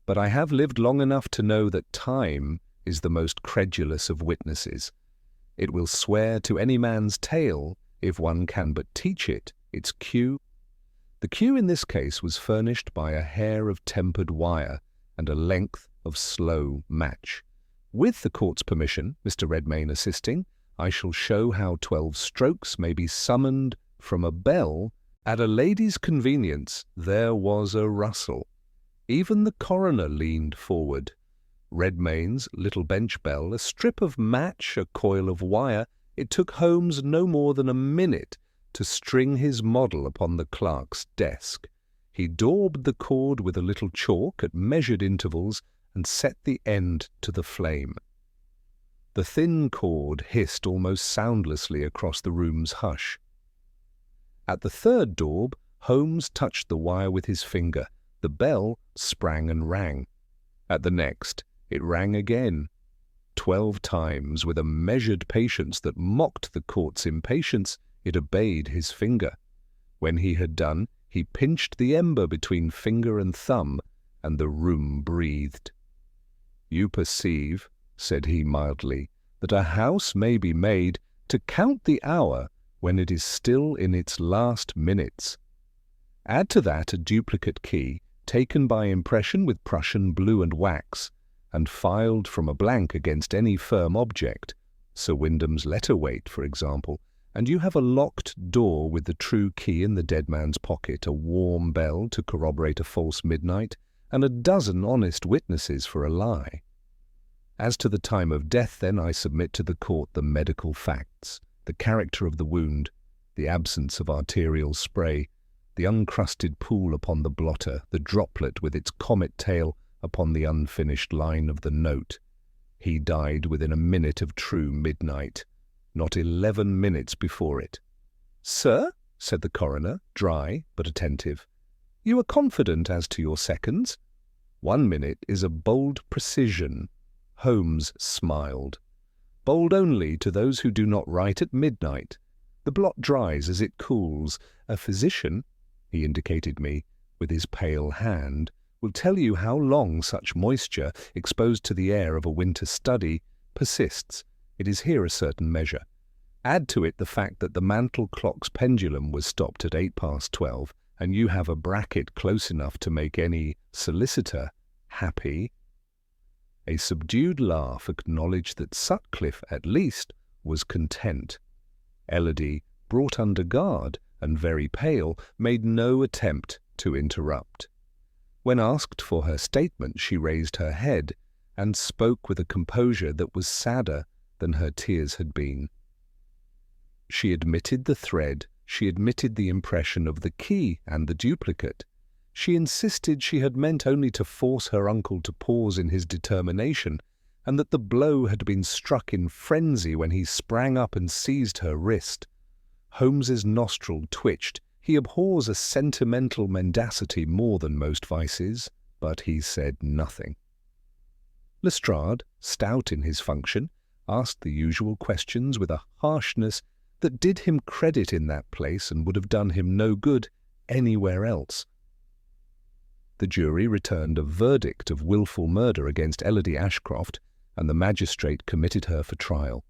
But I have lived long enough to know that time is the most credulous of witnesses. It will swear to any man's tale, if one can but teach it, its cue. The cue in this case was furnished by a hair of tempered wire and a length of slow match. With the court's permission, Mr. Redmayne assisting, I shall show how 12 strokes may be summoned from a bell. At a lady's convenience there was a rustle. Even the coroner leaned forward. Redmayne's little bench bell, a strip of match, a coil of wire. It took Holmes no more than a minute to string his model upon the clerk's desk. He daubed the cord with a little chalk at measured intervals and set the end to the flame. The thin cord hissed almost soundlessly across the room's hush. At the third daub, Holmes touched the wire with his finger. The bell sprang and rang. At the next, it rang again. 12 times, with a measured patience that mocked the court's impatience, it obeyed his finger. When he had done, he pinched the ember between finger and thumb, and the room breathed. "You perceive," said he mildly, "that a house may be made to count the hour when it is still in its last minutes. Add to that a duplicate key, taken by impression with Prussian blue and wax, and filed from a blank against any firm object, Sir Wyndham's letter-weight, for example, and you have a locked door with the true key in the dead man's pocket, a warm bell to corroborate a false midnight, and a dozen honest witnesses for a lie. As to the time of death, then, I submit to the court the medical facts, the character of the wound, the absence of arterial spray, the uncrusted pool upon the blotter, the droplet with its comet tail upon the unfinished line of the note. He died within a minute of true midnight, not 11 minutes before it. "Sir," said the coroner, dry but attentive, "you are confident as to your seconds? 1 minute is a bold precision." Holmes smiled. "Bold only to those who do not write at midnight. The blot dries as it cools. A physician," he indicated me with his pale hand, will tell you how long such moisture, exposed to the air of a winter study, persists. It is here a certain measure. Add to it the fact that the mantel clock's pendulum was stopped at 12:08, and you have a bracket close enough to make any solicitor happy. A subdued laugh acknowledged that Sutcliffe, at least, was content. Elodie, brought under guard and very pale, made no attempt to interrupt. When asked for her statement, she raised her head and spoke with a composure that was sadder than her tears had been. She admitted the thread, she admitted the impression of the key and the duplicate. She insisted she had meant only to force her uncle to pause in his determination, and that the blow had been struck in frenzy when he sprang up and seized her wrist. Holmes's nostril twitched. He abhors a sentimental mendacity more than most vices, but he said nothing. Lestrade, stout in his function, asked the usual questions with a harshness that did him credit in that place and would have done him no good anywhere else. The jury returned a verdict of wilful murder against Elodie Ashcroft, and the magistrate committed her for trial.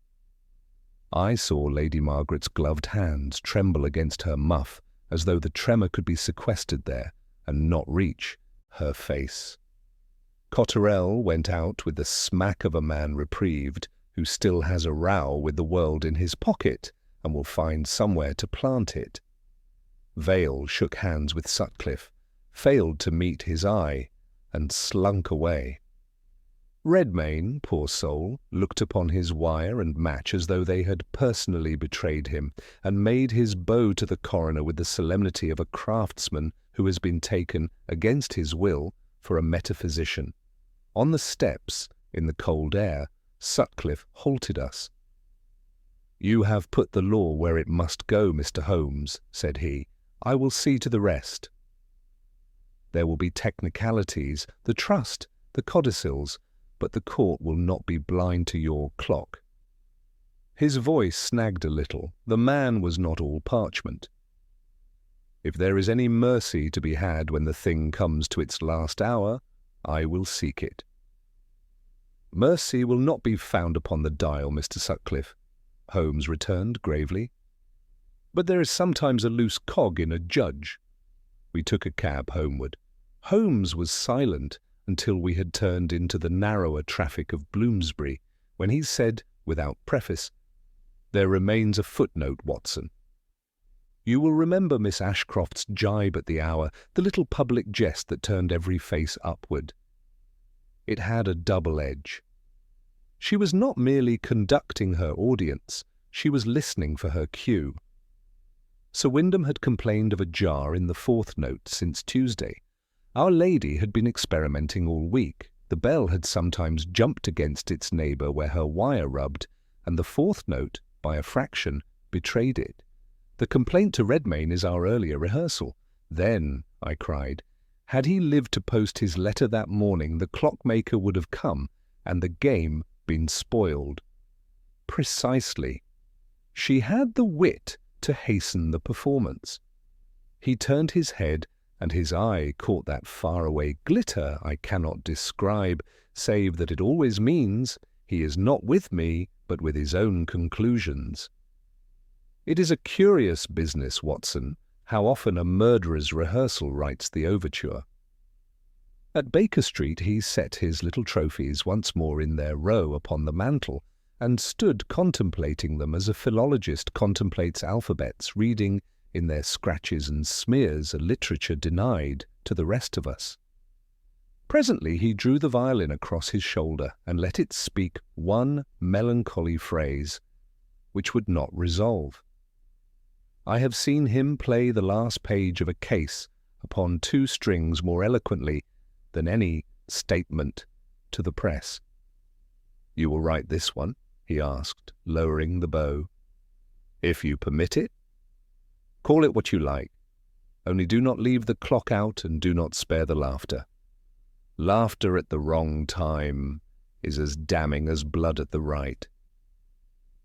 I saw Lady Margaret's gloved hands tremble against her muff, as though the tremor could be sequestered there and not reach her face. Cotterell went out with the smack of a man reprieved, who still has a row with the world in his pocket and will find somewhere to plant it. Vale shook hands with Sutcliffe, failed to meet his eye, and slunk away. Redmayne, poor soul, looked upon his wire and match as though they had personally betrayed him, and made his bow to the coroner with the solemnity of a craftsman who has been taken, against his will, for a metaphysician. On the steps, in the cold air, Sutcliffe halted us. "You have put the law where it must go, Mr. Holmes," said he. "I will see to the rest. There will be technicalities, the trust, the codicils, but the court will not be blind to your clock." His voice snagged a little. The man was not all parchment. "If there is any mercy to be had when the thing comes to its last hour, I will seek it." "Mercy will not be found upon the dial, Mr. Sutcliffe," Holmes returned gravely. "But there is sometimes a loose cog in a judge." We took a cab homeward. Holmes was silent until we had turned into the narrower traffic of Bloomsbury, when he said, without preface, "There remains a footnote, Watson. You will remember Miss Ashcroft's jibe at the hour, the little public jest that turned every face upward. It had a double edge. She was not merely conducting her audience, she was listening for her cue. Sir Wyndham had complained of a jar in the fourth note since Tuesday. Our lady had been experimenting all week. The bell had sometimes jumped against its neighbour where her wire rubbed, and the fourth note, by a fraction, betrayed it. The complaint to Redmayne is our earlier rehearsal. Then, I cried, had he lived to post his letter that morning, the clockmaker would have come, and the game been spoiled. Precisely. She had the wit to hasten the performance. He turned his head, and his eye caught that faraway glitter I cannot describe, save that it always means he is not with me, but with his own conclusions. It is a curious business, Watson, how often a murderer's rehearsal writes the overture. At Baker Street he set his little trophies once more in their row upon the mantel, and stood contemplating them as a philologist contemplates alphabets, reading in their scratches and smears a literature denied to the rest of us. Presently he drew the violin across his shoulder and let it speak one melancholy phrase, which would not resolve. I have seen him play the last page of a case upon two strings more eloquently than any statement to the press. "You will write this one?" he asked, lowering the bow. "If you permit it. Call it what you like. Only do not leave the clock out and do not spare the laughter. Laughter at the wrong time is as damning as blood at the right."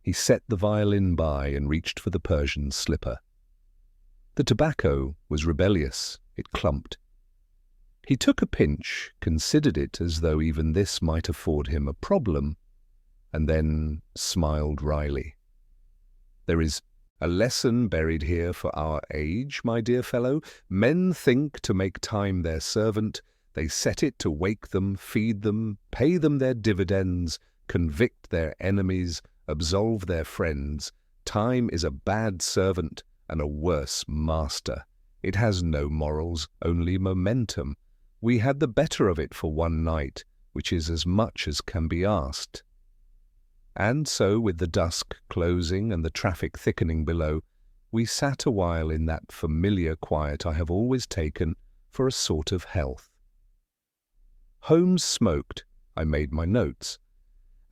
He set the violin by and reached for the Persian slipper. The tobacco was rebellious. It clumped. He took a pinch, considered it as though even this might afford him a problem, and then smiled wryly. "There is a lesson buried here for our age, my dear fellow. Men think to make time their servant. They set it to wake them, feed them, pay them their dividends, convict their enemies, absolve their friends. Time is a bad servant and a worse master. It has no morals, only momentum. We had the better of it for one night, which is as much as can be asked." And so, with the dusk closing and the traffic thickening below, we sat a while in that familiar quiet I have always taken for a sort of health. Holmes smoked. I made my notes.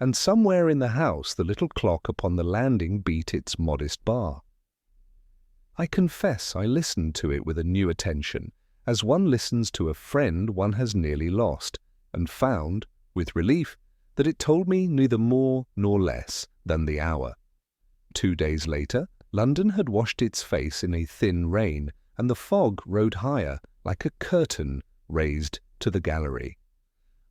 And somewhere in the house the little clock upon the landing beat its modest bar. I confess I listened to it with a new attention, as one listens to a friend one has nearly lost, and found, with relief, that it told me neither more nor less than the hour. 2 days later, London had washed its face in a thin rain, and the fog rode higher, like a curtain raised to the gallery.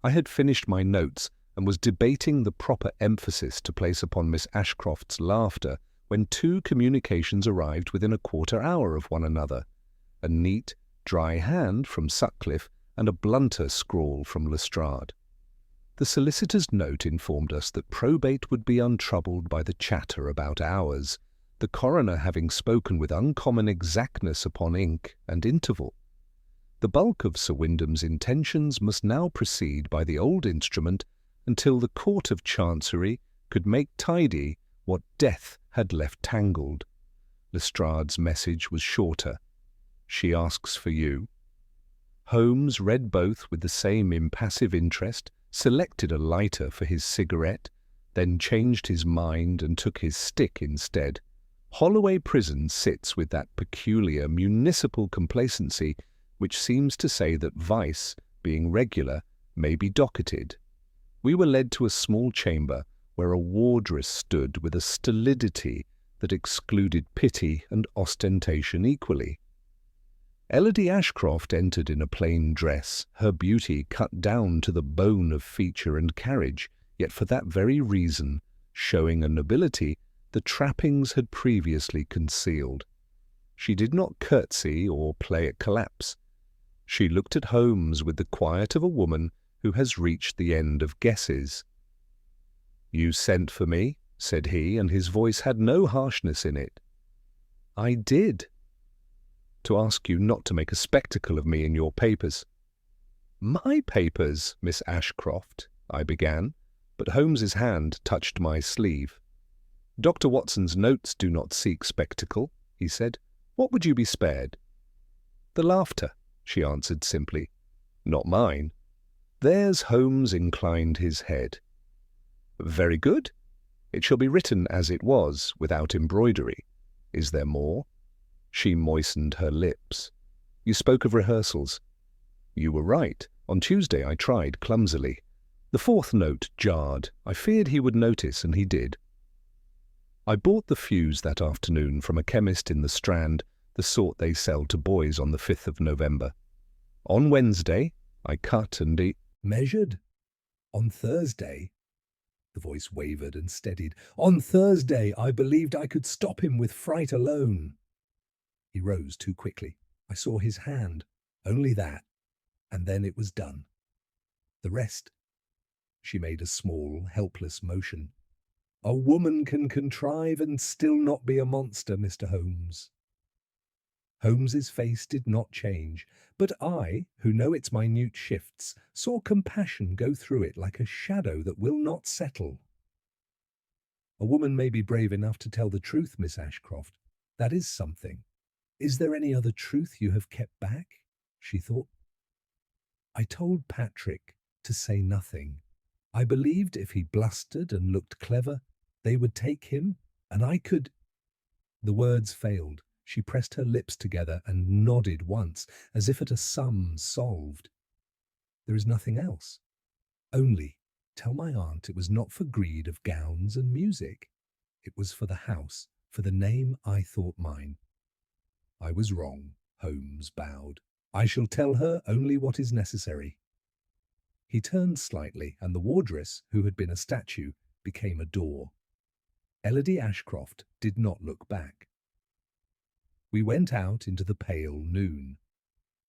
I had finished my notes and was debating the proper emphasis to place upon Miss Ashcroft's laughter when 2 communications arrived within a quarter-hour of one another, a neat, dry hand from Sutcliffe and a blunter scrawl from Lestrade. The solicitor's note informed us that probate would be untroubled by the chatter about hours, the coroner having spoken with uncommon exactness upon ink and interval. The bulk of Sir Wyndham's intentions must now proceed by the old instrument until the Court of Chancery could make tidy what death had left tangled. Lestrade's message was shorter. "She asks for you." Holmes read both with the same impassive interest, selected a lighter for his cigarette, then changed his mind and took his stick instead. Holloway Prison sits with that peculiar municipal complacency which seems to say that vice, being regular, may be docketed. We were led to a small chamber where a wardress stood with a stolidity that excluded pity and ostentation equally. Elodie Ashcroft entered in a plain dress, her beauty cut down to the bone of feature and carriage, yet for that very reason, showing a nobility the trappings had previously concealed. She did not curtsy or play at collapse. She looked at Holmes with the quiet of a woman who has reached the end of guesses. "You sent for me," said he, and his voice had no harshness in it. "I did." "To ask you not to make a spectacle of me in your papers." "My papers, Miss Ashcroft," I began, but Holmes's hand touched my sleeve. "Dr. Watson's notes do not seek spectacle," he said. "What would you be spared?" "The laughter," she answered simply. "Not mine." There's Holmes inclined his head. "Very good. It shall be written as it was, without embroidery. Is there more?" She moistened her lips. "You spoke of rehearsals." "You were right. On Tuesday I tried clumsily. The 4th note jarred. I feared he would notice, and he did. I bought the fuse that afternoon from a chemist in the Strand, the sort they sell to boys on the 5th of November. On Wednesday I cut and Measured? On Thursday? The voice wavered and steadied. On Thursday I believed I could stop him with fright alone. He rose too quickly. I saw his hand. Only that. And then it was done. The rest. She made a small, helpless motion. A woman can contrive and still not be a monster, Mr. Holmes. Holmes's face did not change, but I, who know its minute shifts, saw compassion go through it like a shadow that will not settle. A woman may be brave enough to tell the truth, Miss Ashcroft. That is something. Is there any other truth you have kept back? She thought. I told Patrick to say nothing. I believed if he blustered and looked clever, they would take him, and I could... The words failed. She pressed her lips together and nodded once, as if at a sum solved. There is nothing else. Only, tell my aunt it was not for greed of gowns and music. It was for the house, for the name I thought mine. I was wrong, Holmes bowed. I shall tell her only what is necessary." He turned slightly, and the wardress, who had been a statue, became a door. Elodie Ashcroft did not look back. We went out into the pale noon.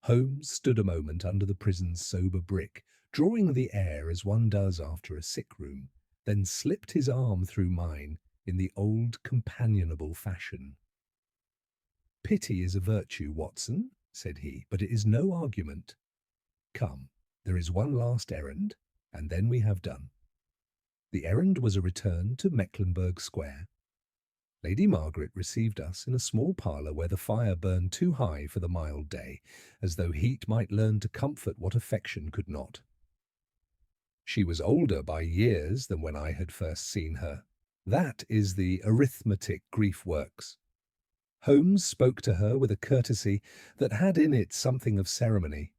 Holmes stood a moment under the prison's sober brick, drawing the air as one does after a sick room, then slipped his arm through mine in the old companionable fashion. "Pity is a virtue, Watson," said he, "but it is no argument. Come, there is one last errand, and then we have done." The errand was a return to Mecklenburgh Square. Lady Margaret received us in a small parlour where the fire burned too high for the mild day, as though heat might learn to comfort what affection could not. She was older by years than when I had first seen her. That is the arithmetic grief works. Holmes spoke to her with a courtesy that had in it something of ceremony.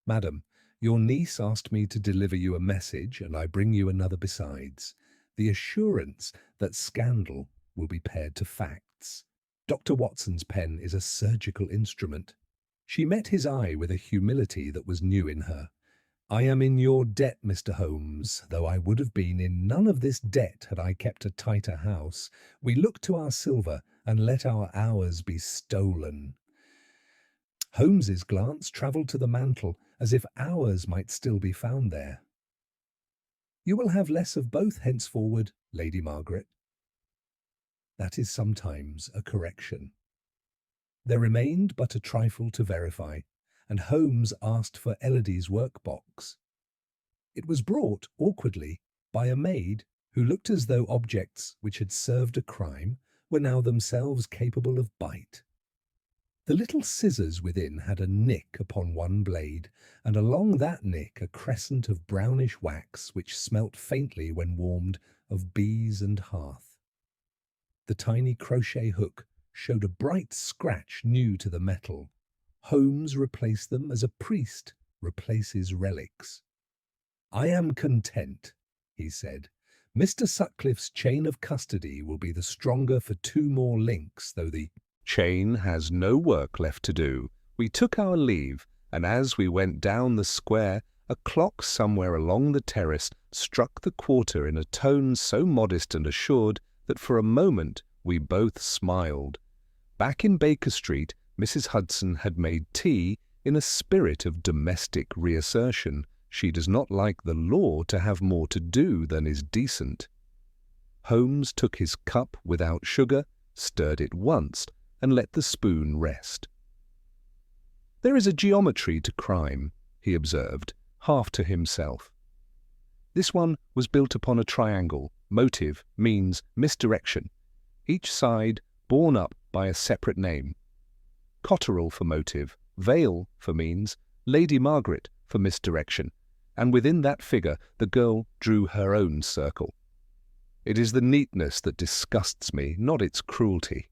"Madam, your niece asked me to deliver you a message, and I bring you another besides. The assurance that scandal will be paired to facts. Dr. Watson's pen is a surgical instrument." She met his eye with a humility that was new in her. "I am in your debt, Mr. Holmes, though I would have been in none of this debt had I kept a tighter house. We look to our silver and let our hours be stolen." Holmes's glance travelled to the mantel, as if hours might still be found there. "You will have less of both henceforward, Lady Margaret." That is sometimes a correction. There remained but a trifle to verify, and Holmes asked for Elodie's work-box. It was brought, awkwardly, by a maid who looked as though objects which had served a crime were now themselves capable of bite. The little scissors within had a nick upon one blade, and along that nick a crescent of brownish wax which smelt faintly, when warmed, of bees and hearth. The tiny crochet hook showed a bright scratch new to the metal. Holmes replaced them as a priest replaces relics. "I am content," he said. "Mr. Sutcliffe's chain of custody will be the stronger for 2 more links, though the Chain has no work left to do. We took our leave, and as we went down the square, a clock somewhere along the terrace struck the quarter in a tone so modest and assured that for a moment we both smiled. Back in Baker Street, Mrs. Hudson had made tea in a spirit of domestic reassertion. She does not like the law to have more to do than is decent. Holmes took his cup without sugar, stirred it once, and let the spoon rest. "There is a geometry to crime," he observed, half to himself. "This one was built upon a triangle. Motive means misdirection, each side borne up by a separate name. Cotterell for motive, Vale for means, Lady Margaret for misdirection, and within that figure the girl drew her own circle. It is the neatness that disgusts me, not its cruelty."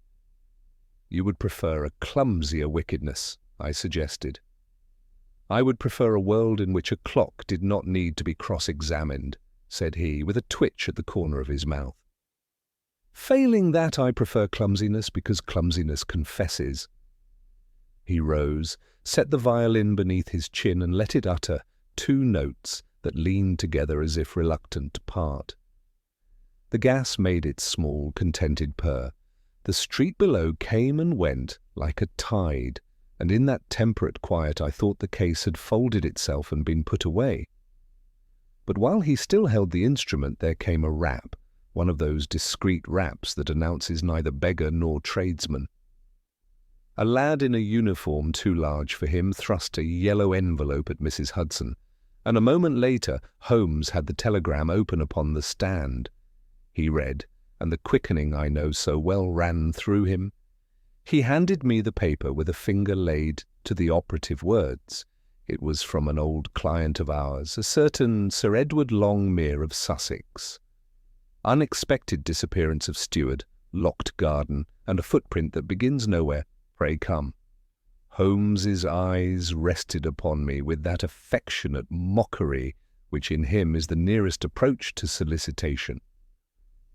"You would prefer a clumsier wickedness," I suggested. "I would prefer a world in which a clock did not need to be cross-examined," said he, with a twitch at the corner of his mouth. "Failing that, I prefer clumsiness because clumsiness confesses." He rose, set the violin beneath his chin, and let it utter 2 notes that leaned together as if reluctant to part. The gas made its small, contented purr. The street below came and went like a tide, and in that temperate quiet I thought the case had folded itself and been put away. But while he still held the instrument, there came a rap, one of those discreet raps that announces neither beggar nor tradesman. A lad in a uniform too large for him thrust a yellow envelope at Mrs. Hudson, and a moment later Holmes had the telegram open upon the stand. He read, and the quickening I know so well ran through him. He handed me the paper with a finger laid to the operative words. It was from an old client of ours, a certain Sir Edward Longmere of Sussex. Unexpected disappearance of steward, locked garden, and a footprint that begins nowhere. Pray come. Holmes's eyes rested upon me with that affectionate mockery which in him is the nearest approach to solicitation.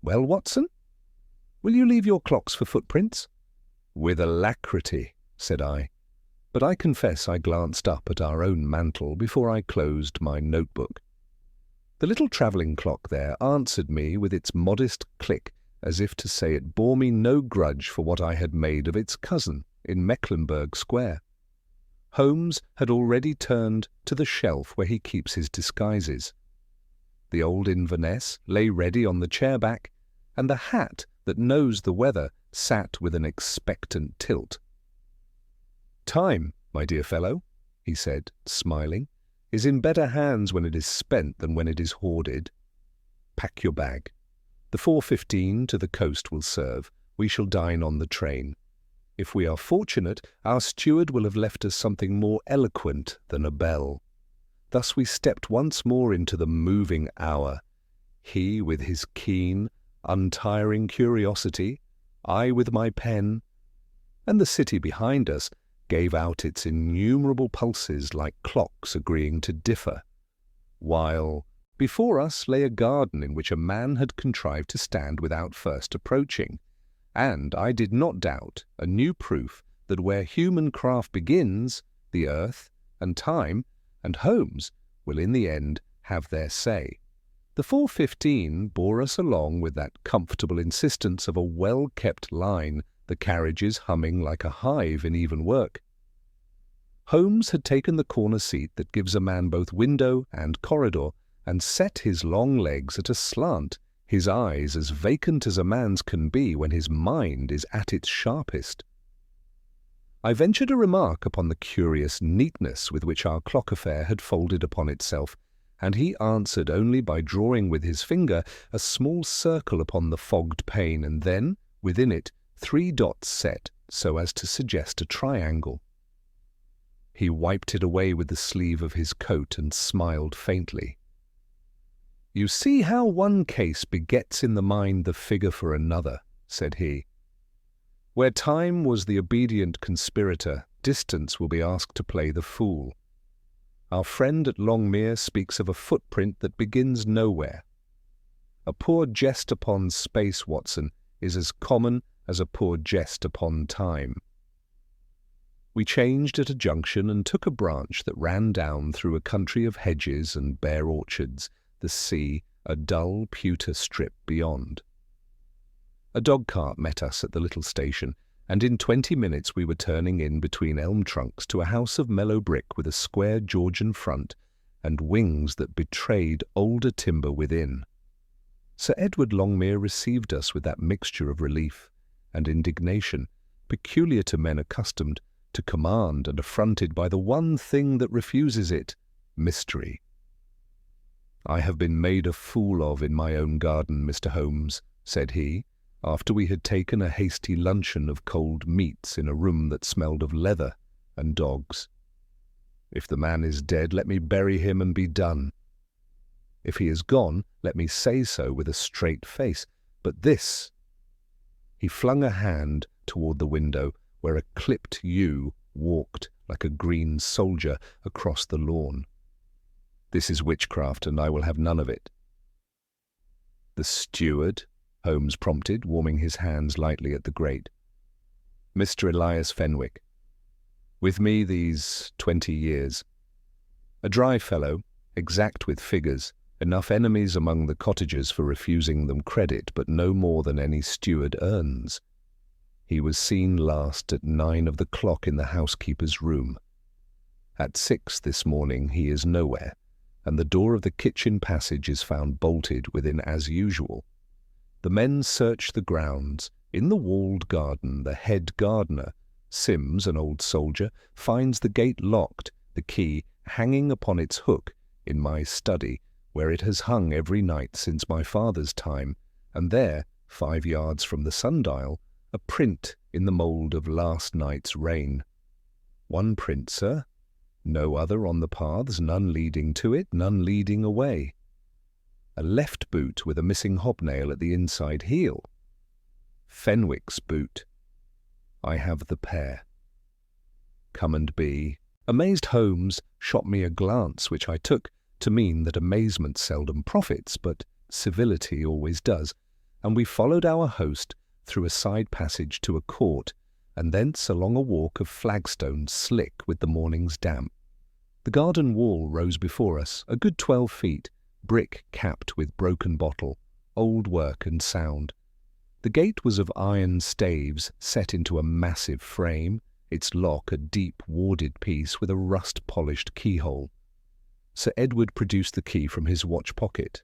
"Well, Watson, will you leave your clocks for footprints?" "With alacrity," said I. but I confess I glanced up at our own mantel before I closed my notebook. The little travelling clock there answered me with its modest click, as if to say it bore me no grudge for what I had made of its cousin in Mecklenburg Square. Holmes had already turned to the shelf where he keeps his disguises. The old Inverness lay ready on the chair back, and the hat that knows the weather sat with an expectant tilt. "Time, my dear fellow," he said, smiling, "is in better hands when it is spent than when it is hoarded. Pack your bag. The 4:15 to the coast will serve. We shall dine on the train. If we are fortunate, our steward will have left us something more eloquent than a bell." Thus we stepped once more into the moving hour, he with his keen, untiring curiosity, I with my pen, and the city behind us gave out its innumerable pulses like clocks agreeing to differ, while before us lay a garden in which a man had contrived to stand without first approaching, and, I did not doubt, a new proof that where human craft begins, the earth, and time, and Holmes will in the end have their say. The 4:15 bore us along with that comfortable insistence of a well-kept line, the carriages humming like a hive in even work. Holmes had taken the corner seat that gives a man both window and corridor, and set his long legs at a slant, his eyes as vacant as a man's can be when his mind is at its sharpest. I ventured a remark upon the curious neatness with which our clock affair had folded upon itself, and he answered only by drawing with his finger a small circle upon the fogged pane, and then, within it, 3 dots set so as to suggest a triangle. He wiped it away with the sleeve of his coat and smiled faintly. "You see how one case begets in the mind the figure for another," said he. "Where time was the obedient conspirator, distance will be asked to play the fool. Our friend at Longmere speaks of a footprint that begins nowhere. A poor jest upon space, Watson, is as common as a poor jest upon time." We changed at a junction and took a branch that ran down through a country of hedges and bare orchards, the sea a dull pewter strip beyond. A dog-cart met us at the little station, and in 20 minutes we were turning in between elm trunks to a house of mellow brick with a square Georgian front and wings that betrayed older timber within. Sir Edward Longmere received us with that mixture of relief and indignation peculiar to men accustomed to command and affronted by the one thing that refuses it, mystery. "I have been made a fool of in my own garden, Mr. Holmes," said he, after we had taken a hasty luncheon of cold meats in a room that smelled of leather and dogs. "If the man is dead, let me bury him and be done. If he is gone, let me say so with a straight face. But this—" He flung a hand toward the window, where a clipped yew walked like a green soldier across the lawn. "This is witchcraft, and I will have none of it." "The steward?" Holmes prompted, warming his hands lightly at the grate. "Mr. Elias Fenwick. With me these 20 years. A dry fellow, exact with figures, enough enemies among the cottagers for refusing them credit, but no more than any steward earns. He was seen last at 9 of the clock in the housekeeper's room. At 6 this morning he is nowhere, and the door of the kitchen passage is found bolted within as usual. The men search the grounds. In the walled garden, the head gardener, Sims, an old soldier, finds the gate locked, the key hanging upon its hook in my study, where it has hung every night since my father's time, and there, 5 yards from the sundial, a print in the mould of last night's rain. One print, sir. No other on the paths, none leading to it, none leading away. A left boot with a missing hobnail at the inside heel. Fenwick's boot. I have the pair. Come and be. Amazed Holmes shot me a glance which I took to mean that amazement seldom profits, but civility always does, and we followed our host through a side passage to a court, and thence along a walk of flagstones slick with the morning's damp. The garden wall rose before us, a good 12 feet, brick capped with broken bottle, old work and sound. The gate was of iron staves set into a massive frame, its lock a deep warded piece with a rust-polished keyhole. Sir Edward produced the key from his watch pocket.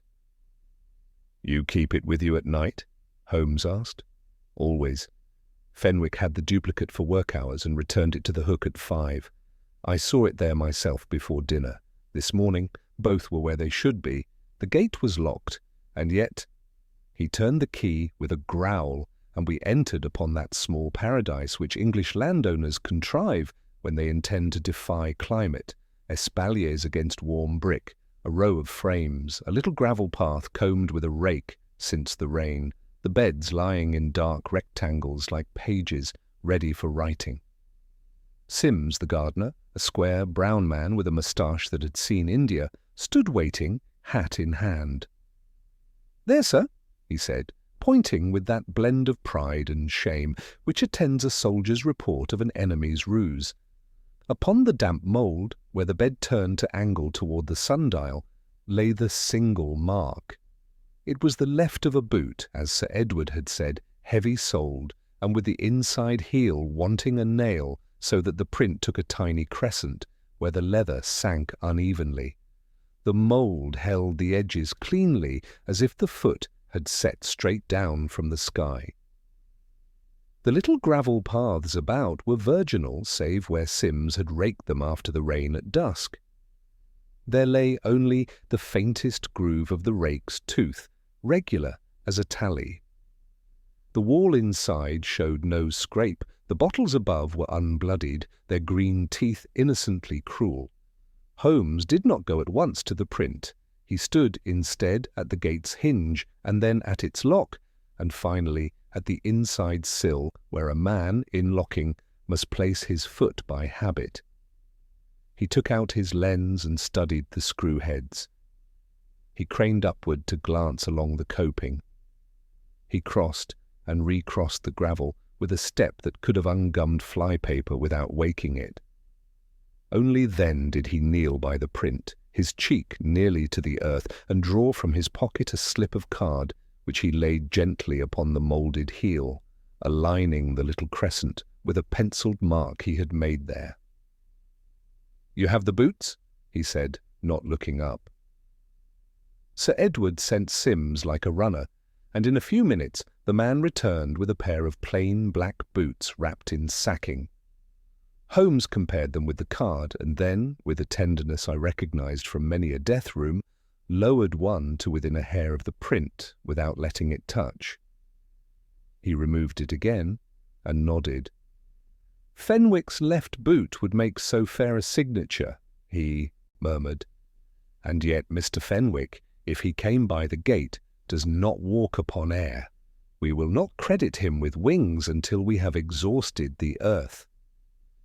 "You keep it with you at night?" Holmes asked. "Always. Fenwick had the duplicate for work hours and returned it to the Hook at 5. I saw it there myself before dinner. This morning, both were where they should be. The gate was locked, and yet—" He turned the key with a growl, and we entered upon that small paradise which English landowners contrive when they intend to defy climate, espaliers against warm brick, a row of frames, a little gravel path combed with a rake since the rain, the beds lying in dark rectangles like pages ready for writing. Sims, the gardener, a square brown man with a moustache that had seen India, stood waiting, hat in hand. "There, sir," he said, pointing with that blend of pride and shame which attends a soldier's report of an enemy's ruse. Upon the damp mould, where the bed turned to angle toward the sundial, lay the single mark. It was the left of a boot, as Sir Edward had said, heavy-soled, and with the inside heel wanting a nail, so that the print took a tiny crescent, where the leather sank unevenly. The mould held the edges cleanly, as if the foot had set straight down from the sky. The little gravel paths about were virginal, save where Sims had raked them after the rain at dusk. There lay only the faintest groove of the rake's tooth, regular as a tally. The wall inside showed no scrape. The bottles above were unbloodied, their green teeth innocently cruel. Holmes did not go at once to the print. He stood instead at the gate's hinge, and then at its lock, and finally at the inside sill where a man, in locking, must place his foot by habit. He took out his lens and studied the screw heads. He craned upward to glance along the coping. He crossed and recrossed the gravel with a step that could have ungummed flypaper without waking it. Only then did he kneel by the print, his cheek nearly to the earth, and draw from his pocket a slip of card, which he laid gently upon the moulded heel, aligning the little crescent with a pencilled mark he had made there. "You have the boots?" he said, not looking up. Sir Edward sent Sims like a runner, and in a few minutes the man returned with a pair of plain black boots wrapped in sacking. Holmes compared them with the card, and then, with a tenderness I recognized from many a death room, lowered one to within a hair of the print without letting it touch. He removed it again and nodded. "Fenwick's left boot would make so fair a signature," he murmured. "And yet Mr. Fenwick, if he came by the gate, does not walk upon air. We will not credit him with wings until we have exhausted the earth."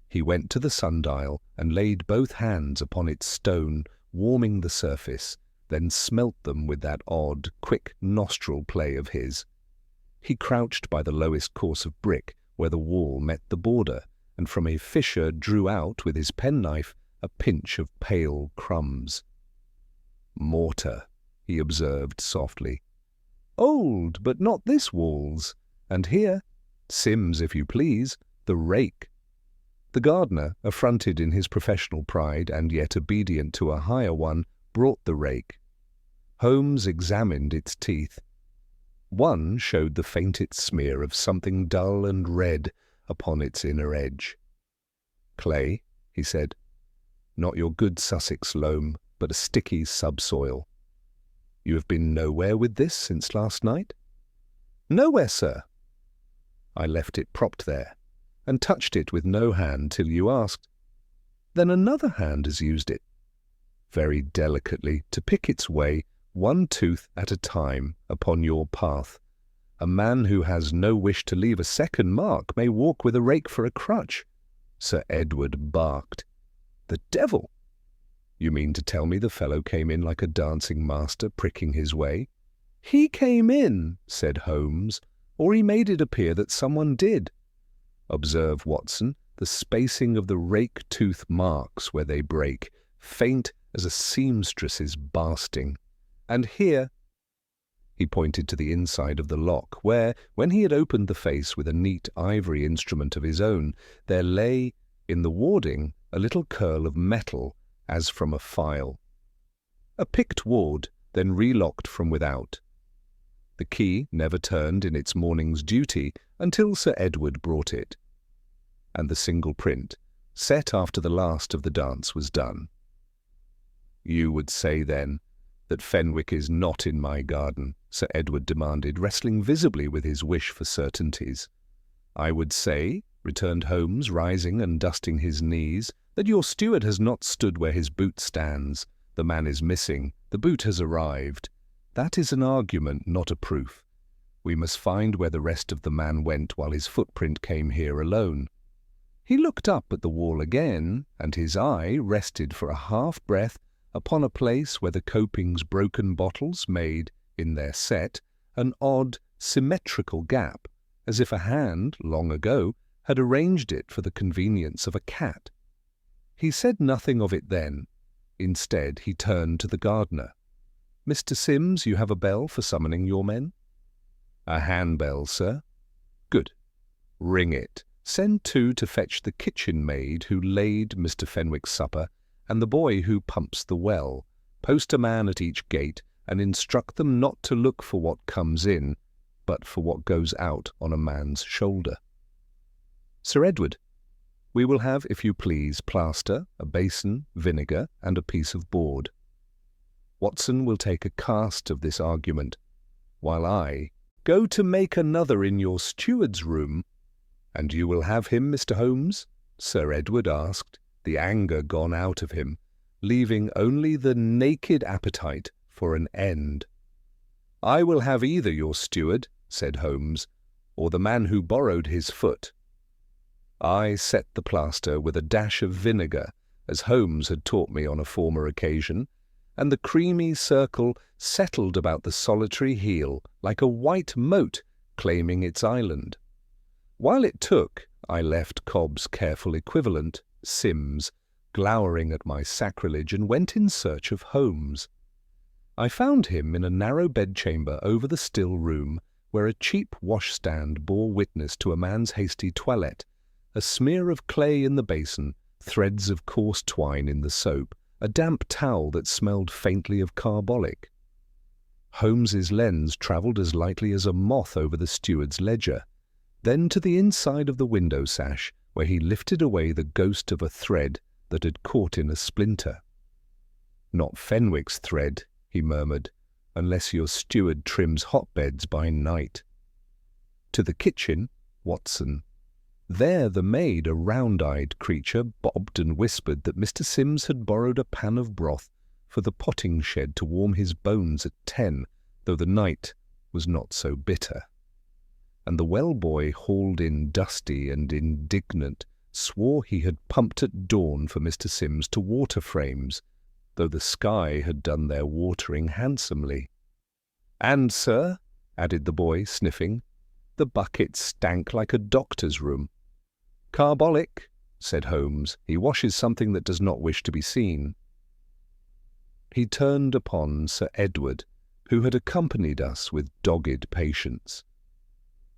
He went to the sundial and laid both hands upon its stone, warming the surface, then smelt them with that odd, quick nostril play of his. He crouched by the lowest course of brick, where the wall met the border, and from a fissure drew out with his penknife a pinch of pale crumbs. "Mortar," he observed softly. "Old, but not this wall's. And here, Sims, if you please, the rake." The gardener, affronted in his professional pride and yet obedient to a higher one, brought the rake. Holmes examined its teeth. One showed the faintest smear of something dull and red upon its inner edge. "Clay," he said. "Not your good Sussex loam, but a sticky subsoil. You have been nowhere with this since last night?" "Nowhere, sir." "I left it propped there, and touched it with no hand till you asked." "Then another hand has used it." "Very delicately, to pick its way, one tooth at a time, upon your path. A man who has no wish to leave a second mark may walk with a rake for a crutch." Sir Edward barked. "The devil! You mean to tell me the fellow came in like a dancing master pricking his way?" "He came in," said Holmes, "or he made it appear that someone did." Observe, Watson, the spacing of the rake-tooth marks where they break, faint as a seamstress's basting. And here, he pointed to the inside of the lock, where, when he had opened the face with a neat ivory instrument of his own, there lay, in the warding, a little curl of metal, as from a file. A picked ward, then relocked from without. The key never turned in its morning's duty until Sir Edward brought it, and the single print, set after the last of the dance was done. You would say, then, that Fenwick is not in my garden, Sir Edward demanded, wrestling visibly with his wish for certainties. I would say, returned Holmes, rising and dusting his knees, that your steward has not stood where his boot stands. The man is missing. The boot has arrived. That is an argument, not a proof. We must find where the rest of the man went while his footprint came here alone. He looked up at the wall again, and his eye rested for a half-breath upon a place where the coping's broken bottles made, in their set, an odd, symmetrical gap, as if a hand, long ago, had arranged it for the convenience of a cat. He said nothing of it then. Instead, he turned to the gardener. "Mr. Sims, you have a bell for summoning your men?" "A handbell, sir." "Good. Ring it. Send 2 to fetch the kitchen maid who laid Mr. Fenwick's supper and the boy who pumps the well. Post a man at each gate and instruct them not to look for what comes in, but for what goes out on a man's shoulder. Sir Edward, we will have, if you please, plaster, a basin, vinegar, and a piece of board. Watson will take a cast of this argument, while I go to make another in your steward's room. And you will have him, Mr. Holmes?" Sir Edward asked, the anger gone out of him, leaving only the naked appetite for an end. "I will have either your steward," said Holmes, "or the man who borrowed his foot." I set the plaster with a dash of vinegar, as Holmes had taught me on a former occasion, and the creamy circle settled about the solitary heel like a white moat claiming its island. While it took, I left Cobb's careful equivalent, Sims, glowering at my sacrilege, and went in search of Holmes. I found him in a narrow bedchamber over the still room, where a cheap washstand bore witness to a man's hasty toilette, a smear of clay in the basin, threads of coarse twine in the soap, a damp towel that smelled faintly of carbolic. Holmes's lens travelled as lightly as a moth over the steward's ledger, then to the inside of the window sash, where he lifted away the ghost of a thread that had caught in a splinter. "Not Fenwick's thread," he murmured, "unless your steward trims hotbeds by night." To the kitchen, Watson. There the maid, a round-eyed creature, bobbed and whispered that Mr. Sims had borrowed a pan of broth for the potting shed to warm his bones at 10, though the night was not so bitter. And the well-boy, hauled in dusty and indignant, swore he had pumped at dawn for Mr. Sims to water frames, though the sky had done their watering handsomely. "And, sir," added the boy, sniffing, "the bucket stank like a doctor's room." "Carbolic," said Holmes. "He washes something that does not wish to be seen." He turned upon Sir Edward, who had accompanied us with dogged patience.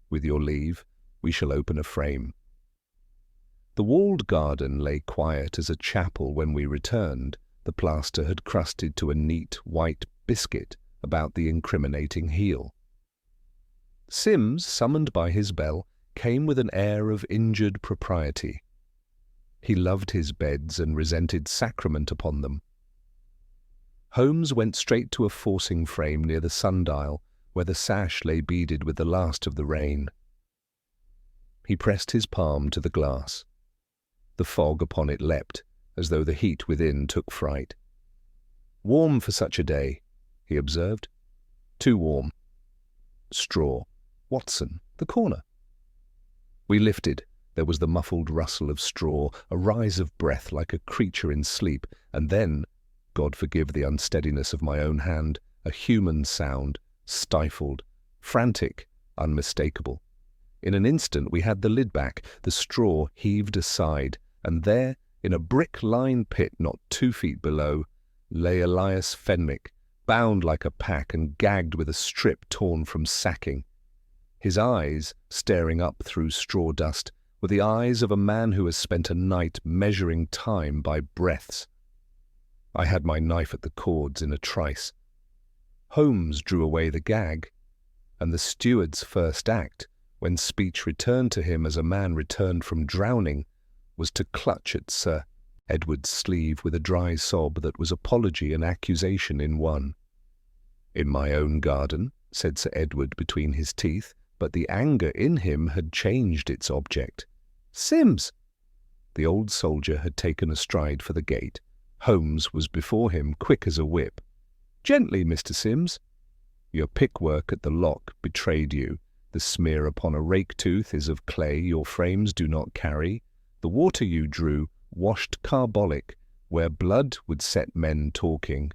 "With your leave, we shall open a frame." The walled garden lay quiet as a chapel when we returned. The plaster had crusted to a neat white biscuit about the incriminating heel. Sims, summoned by his bell, came with an air of injured propriety. He loved his beds and resented sacrament upon them. Holmes went straight to a forcing frame near the sundial, where the sash lay beaded with the last of the rain. He pressed his palm to the glass. The fog upon it leapt, as though the heat within took fright. "Warm for such a day," he observed. "Too warm." "Straw. Watson, the corner." We lifted. There was the muffled rustle of straw, a rise of breath like a creature in sleep, and then, God forgive the unsteadiness of my own hand, a human sound, stifled, frantic, unmistakable. In an instant we had the lid back, the straw heaved aside, and there, in a brick-lined pit not 2 feet below, lay Elias Fenwick, bound like a pack and gagged with a strip torn from sacking. His eyes, staring up through straw dust, were the eyes of a man who has spent a night measuring time by breaths. I had my knife at the cords in a trice. Holmes drew away the gag, and the steward's first act, when speech returned to him as a man returned from drowning, was to clutch at Sir Edward's sleeve with a dry sob that was apology and accusation in one. "In my own garden," said Sir Edward between his teeth, but the anger in him had changed its object. "Sims!" The old soldier had taken a stride for the gate. Holmes was before him, quick as a whip. "Gently, Mr. Sims. Your pickwork at the lock betrayed you. The smear upon a rake-tooth is of clay your frames do not carry. The water you drew washed carbolic, where blood would set men talking.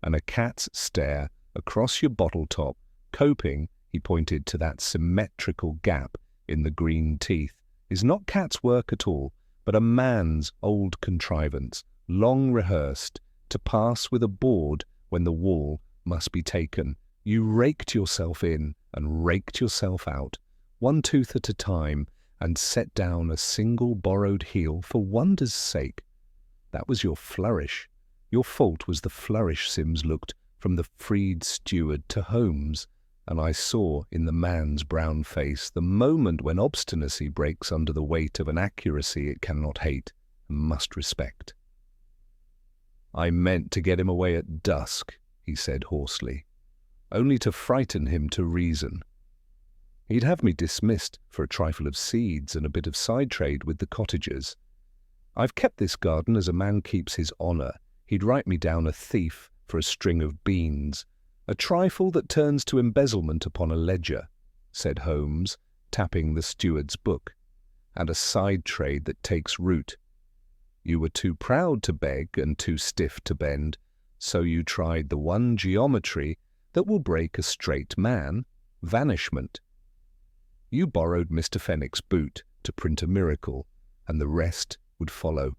And a cat's stare across your bottle-top, coping," he pointed to that symmetrical gap in the green teeth, "is not cat's work at all, but a man's old contrivance, long rehearsed, to pass with a board when the wall must be taken. You raked yourself in and raked yourself out, one tooth at a time, and set down a single borrowed heel for wonder's sake. That was your flourish. Your fault was the flourish." Sims looked from the freed steward to Holmes, and I saw in the man's brown face the moment when obstinacy breaks under the weight of an accuracy it cannot hate and must respect. "I meant to get him away at dusk," he said hoarsely, "only to frighten him to reason. He'd have me dismissed for a trifle of seeds and a bit of side trade with the cottagers. I've kept this garden as a man keeps his honour. He'd write me down a thief for a string of beans, a trifle that turns to embezzlement upon a ledger," said Holmes, tapping the steward's book, "and a side trade that takes root. You were too proud to beg and too stiff to bend, so you tried the one geometry that will break a straight man, vanishment. You borrowed Mr. Fenwick's boot to print a miracle, and the rest would follow.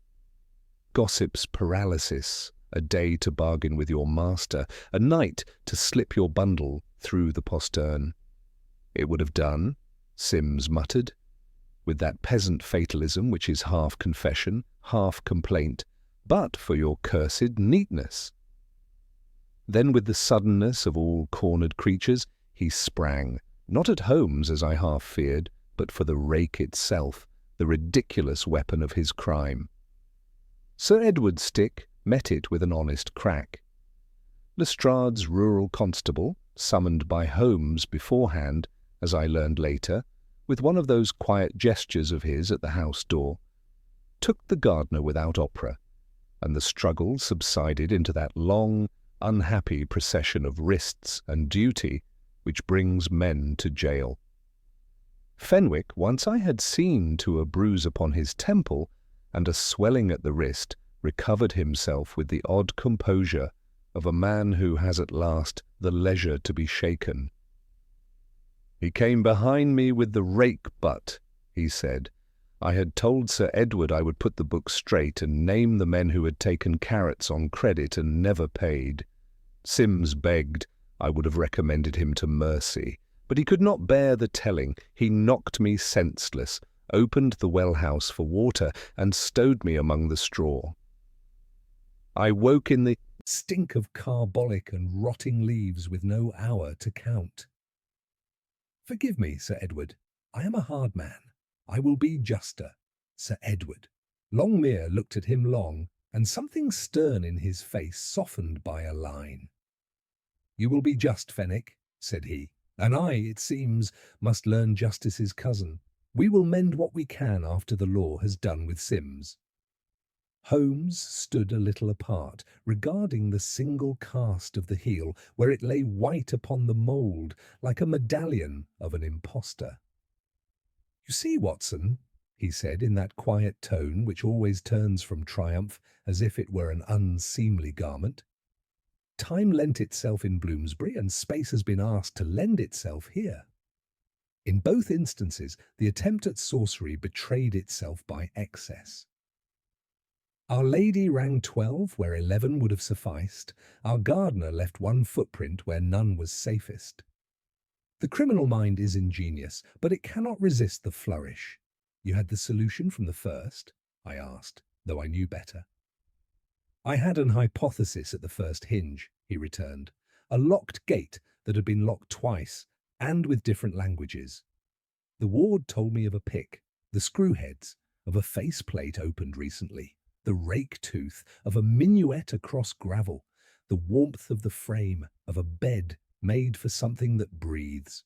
Gossip's paralysis, a day to bargain with your master, a night to slip your bundle through the postern. It would have done," Sims muttered, "with that peasant fatalism which is half confession, half complaint, but for your cursed neatness." Then with the suddenness of all cornered creatures, he sprang, not at Holmes as I half feared, but for the rake itself, the ridiculous weapon of his crime. Sir Edward's stick met it with an honest crack. Lestrade's rural constable, summoned by Holmes beforehand, as I learned later, with one of those quiet gestures of his at the house door, took the gardener without opera, and the struggle subsided into that long, unhappy procession of wrists and duty which brings men to jail. Fenwick, once I had seen to a bruise upon his temple and a swelling at the wrist, recovered himself with the odd composure of a man who has at last the leisure to be shaken. "He came behind me with the rake butt," he said. "I had told Sir Edward I would put the book straight and name the men who had taken carrots on credit and never paid. Sims begged I would have recommended him to mercy, but he could not bear the telling. He knocked me senseless, opened the well-house for water, and stowed me among the straw. I woke in the stink of carbolic and rotting leaves with no hour to count. Forgive me, Sir Edward. I am a hard man. I will be juster, Sir Edward. Longmere looked at him long, and something stern in his face softened by a line. You will be just, Fenwick, said he, and I, it seems, must learn justice's cousin. We will mend what we can after the law has done with Sims. Holmes stood a little apart, regarding the single cast of the heel, where it lay white upon the mould, like a medallion of an impostor. You see, Watson, he said in that quiet tone which always turns from triumph as if it were an unseemly garment. Time lent itself in Bloomsbury, and space has been asked to lend itself here. In both instances, the attempt at sorcery betrayed itself by excess. Our lady rang 12 where 11 would have sufficed. Our gardener left one footprint where none was safest. The criminal mind is ingenious, but it cannot resist the flourish. You had the solution from the first? I asked, though I knew better. I had an hypothesis at the first hinge, he returned. A locked gate that had been locked twice, and with different languages. The ward told me of a pick, the screw heads, of a faceplate opened recently, the rake tooth, of a minuet across gravel, the warmth of the frame, of a bed made for something that breathes.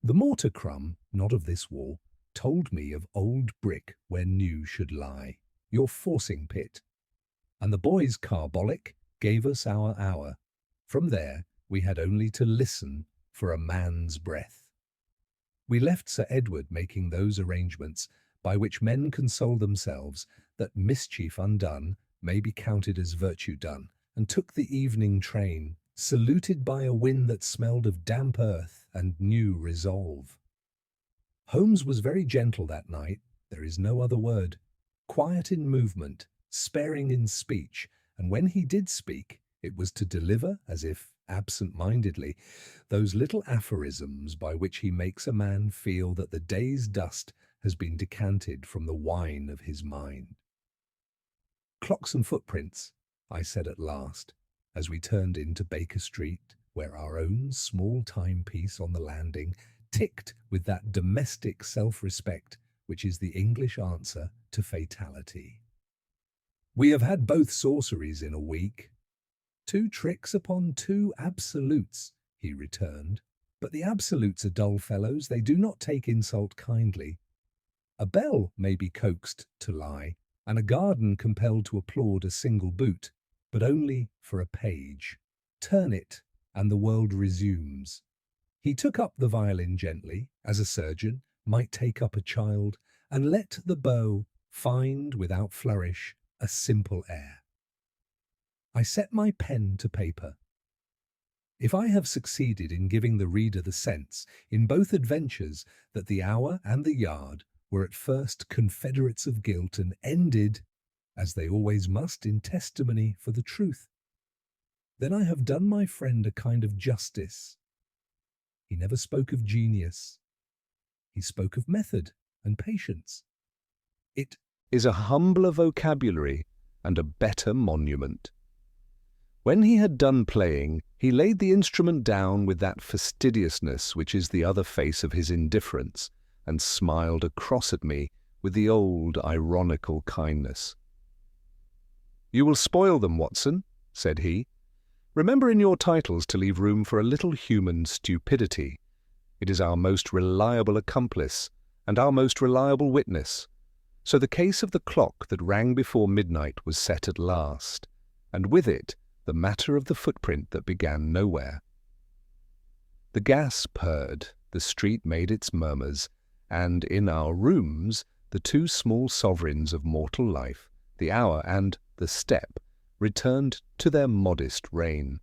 The mortar crumb, not of this wall, told me of old brick where new should lie, your forcing pit. And the boy's carbolic gave us our hour. From there, we had only to listen for a man's breath. We left Sir Edward making those arrangements by which men console themselves that mischief undone may be counted as virtue done, and took the evening train, saluted by a wind that smelled of damp earth and new resolve. Holmes was very gentle that night, there is no other word, quiet in movement, sparing in speech, and when he did speak, it was to deliver, as if absent-mindedly, those little aphorisms by which he makes a man feel that the day's dust has been decanted from the wine of his mind. "Clocks and footprints," I said at last, as we turned into Baker Street, where our own small timepiece on the landing ticked with that domestic self-respect which is the English answer to fatality. "We have had both sorceries in a week." "2 tricks upon 2 absolutes," he returned. "But the absolutes are dull fellows, they do not take insult kindly. A bell may be coaxed to lie, and a garden compelled to applaud a single boot, but only for a page. Turn it, and the world resumes." He took up the violin gently, as a surgeon might take up a child, and let the bow find, without flourish, a simple air. I set my pen to paper. If I have succeeded in giving the reader the sense, in both adventures, that the hour and the yard were at first confederates of guilt and ended, as they always must, in testimony for the truth, then I have done my friend a kind of justice. He never spoke of genius. He spoke of method and patience. It is a humbler vocabulary and a better monument. When he had done playing, he laid the instrument down with that fastidiousness which is the other face of his indifference, and smiled across at me with the old ironical kindness. "You will spoil them, Watson," said he. "Remember in your titles to leave room for a little human stupidity. It is our most reliable accomplice and our most reliable witness. So the case of the clock that rang before midnight was set at last, and with it the matter of the footprint that began nowhere. The gas purred, the street made its murmurs, and in our rooms the 2 small sovereigns of mortal life, the hour and the step, returned to their modest reign.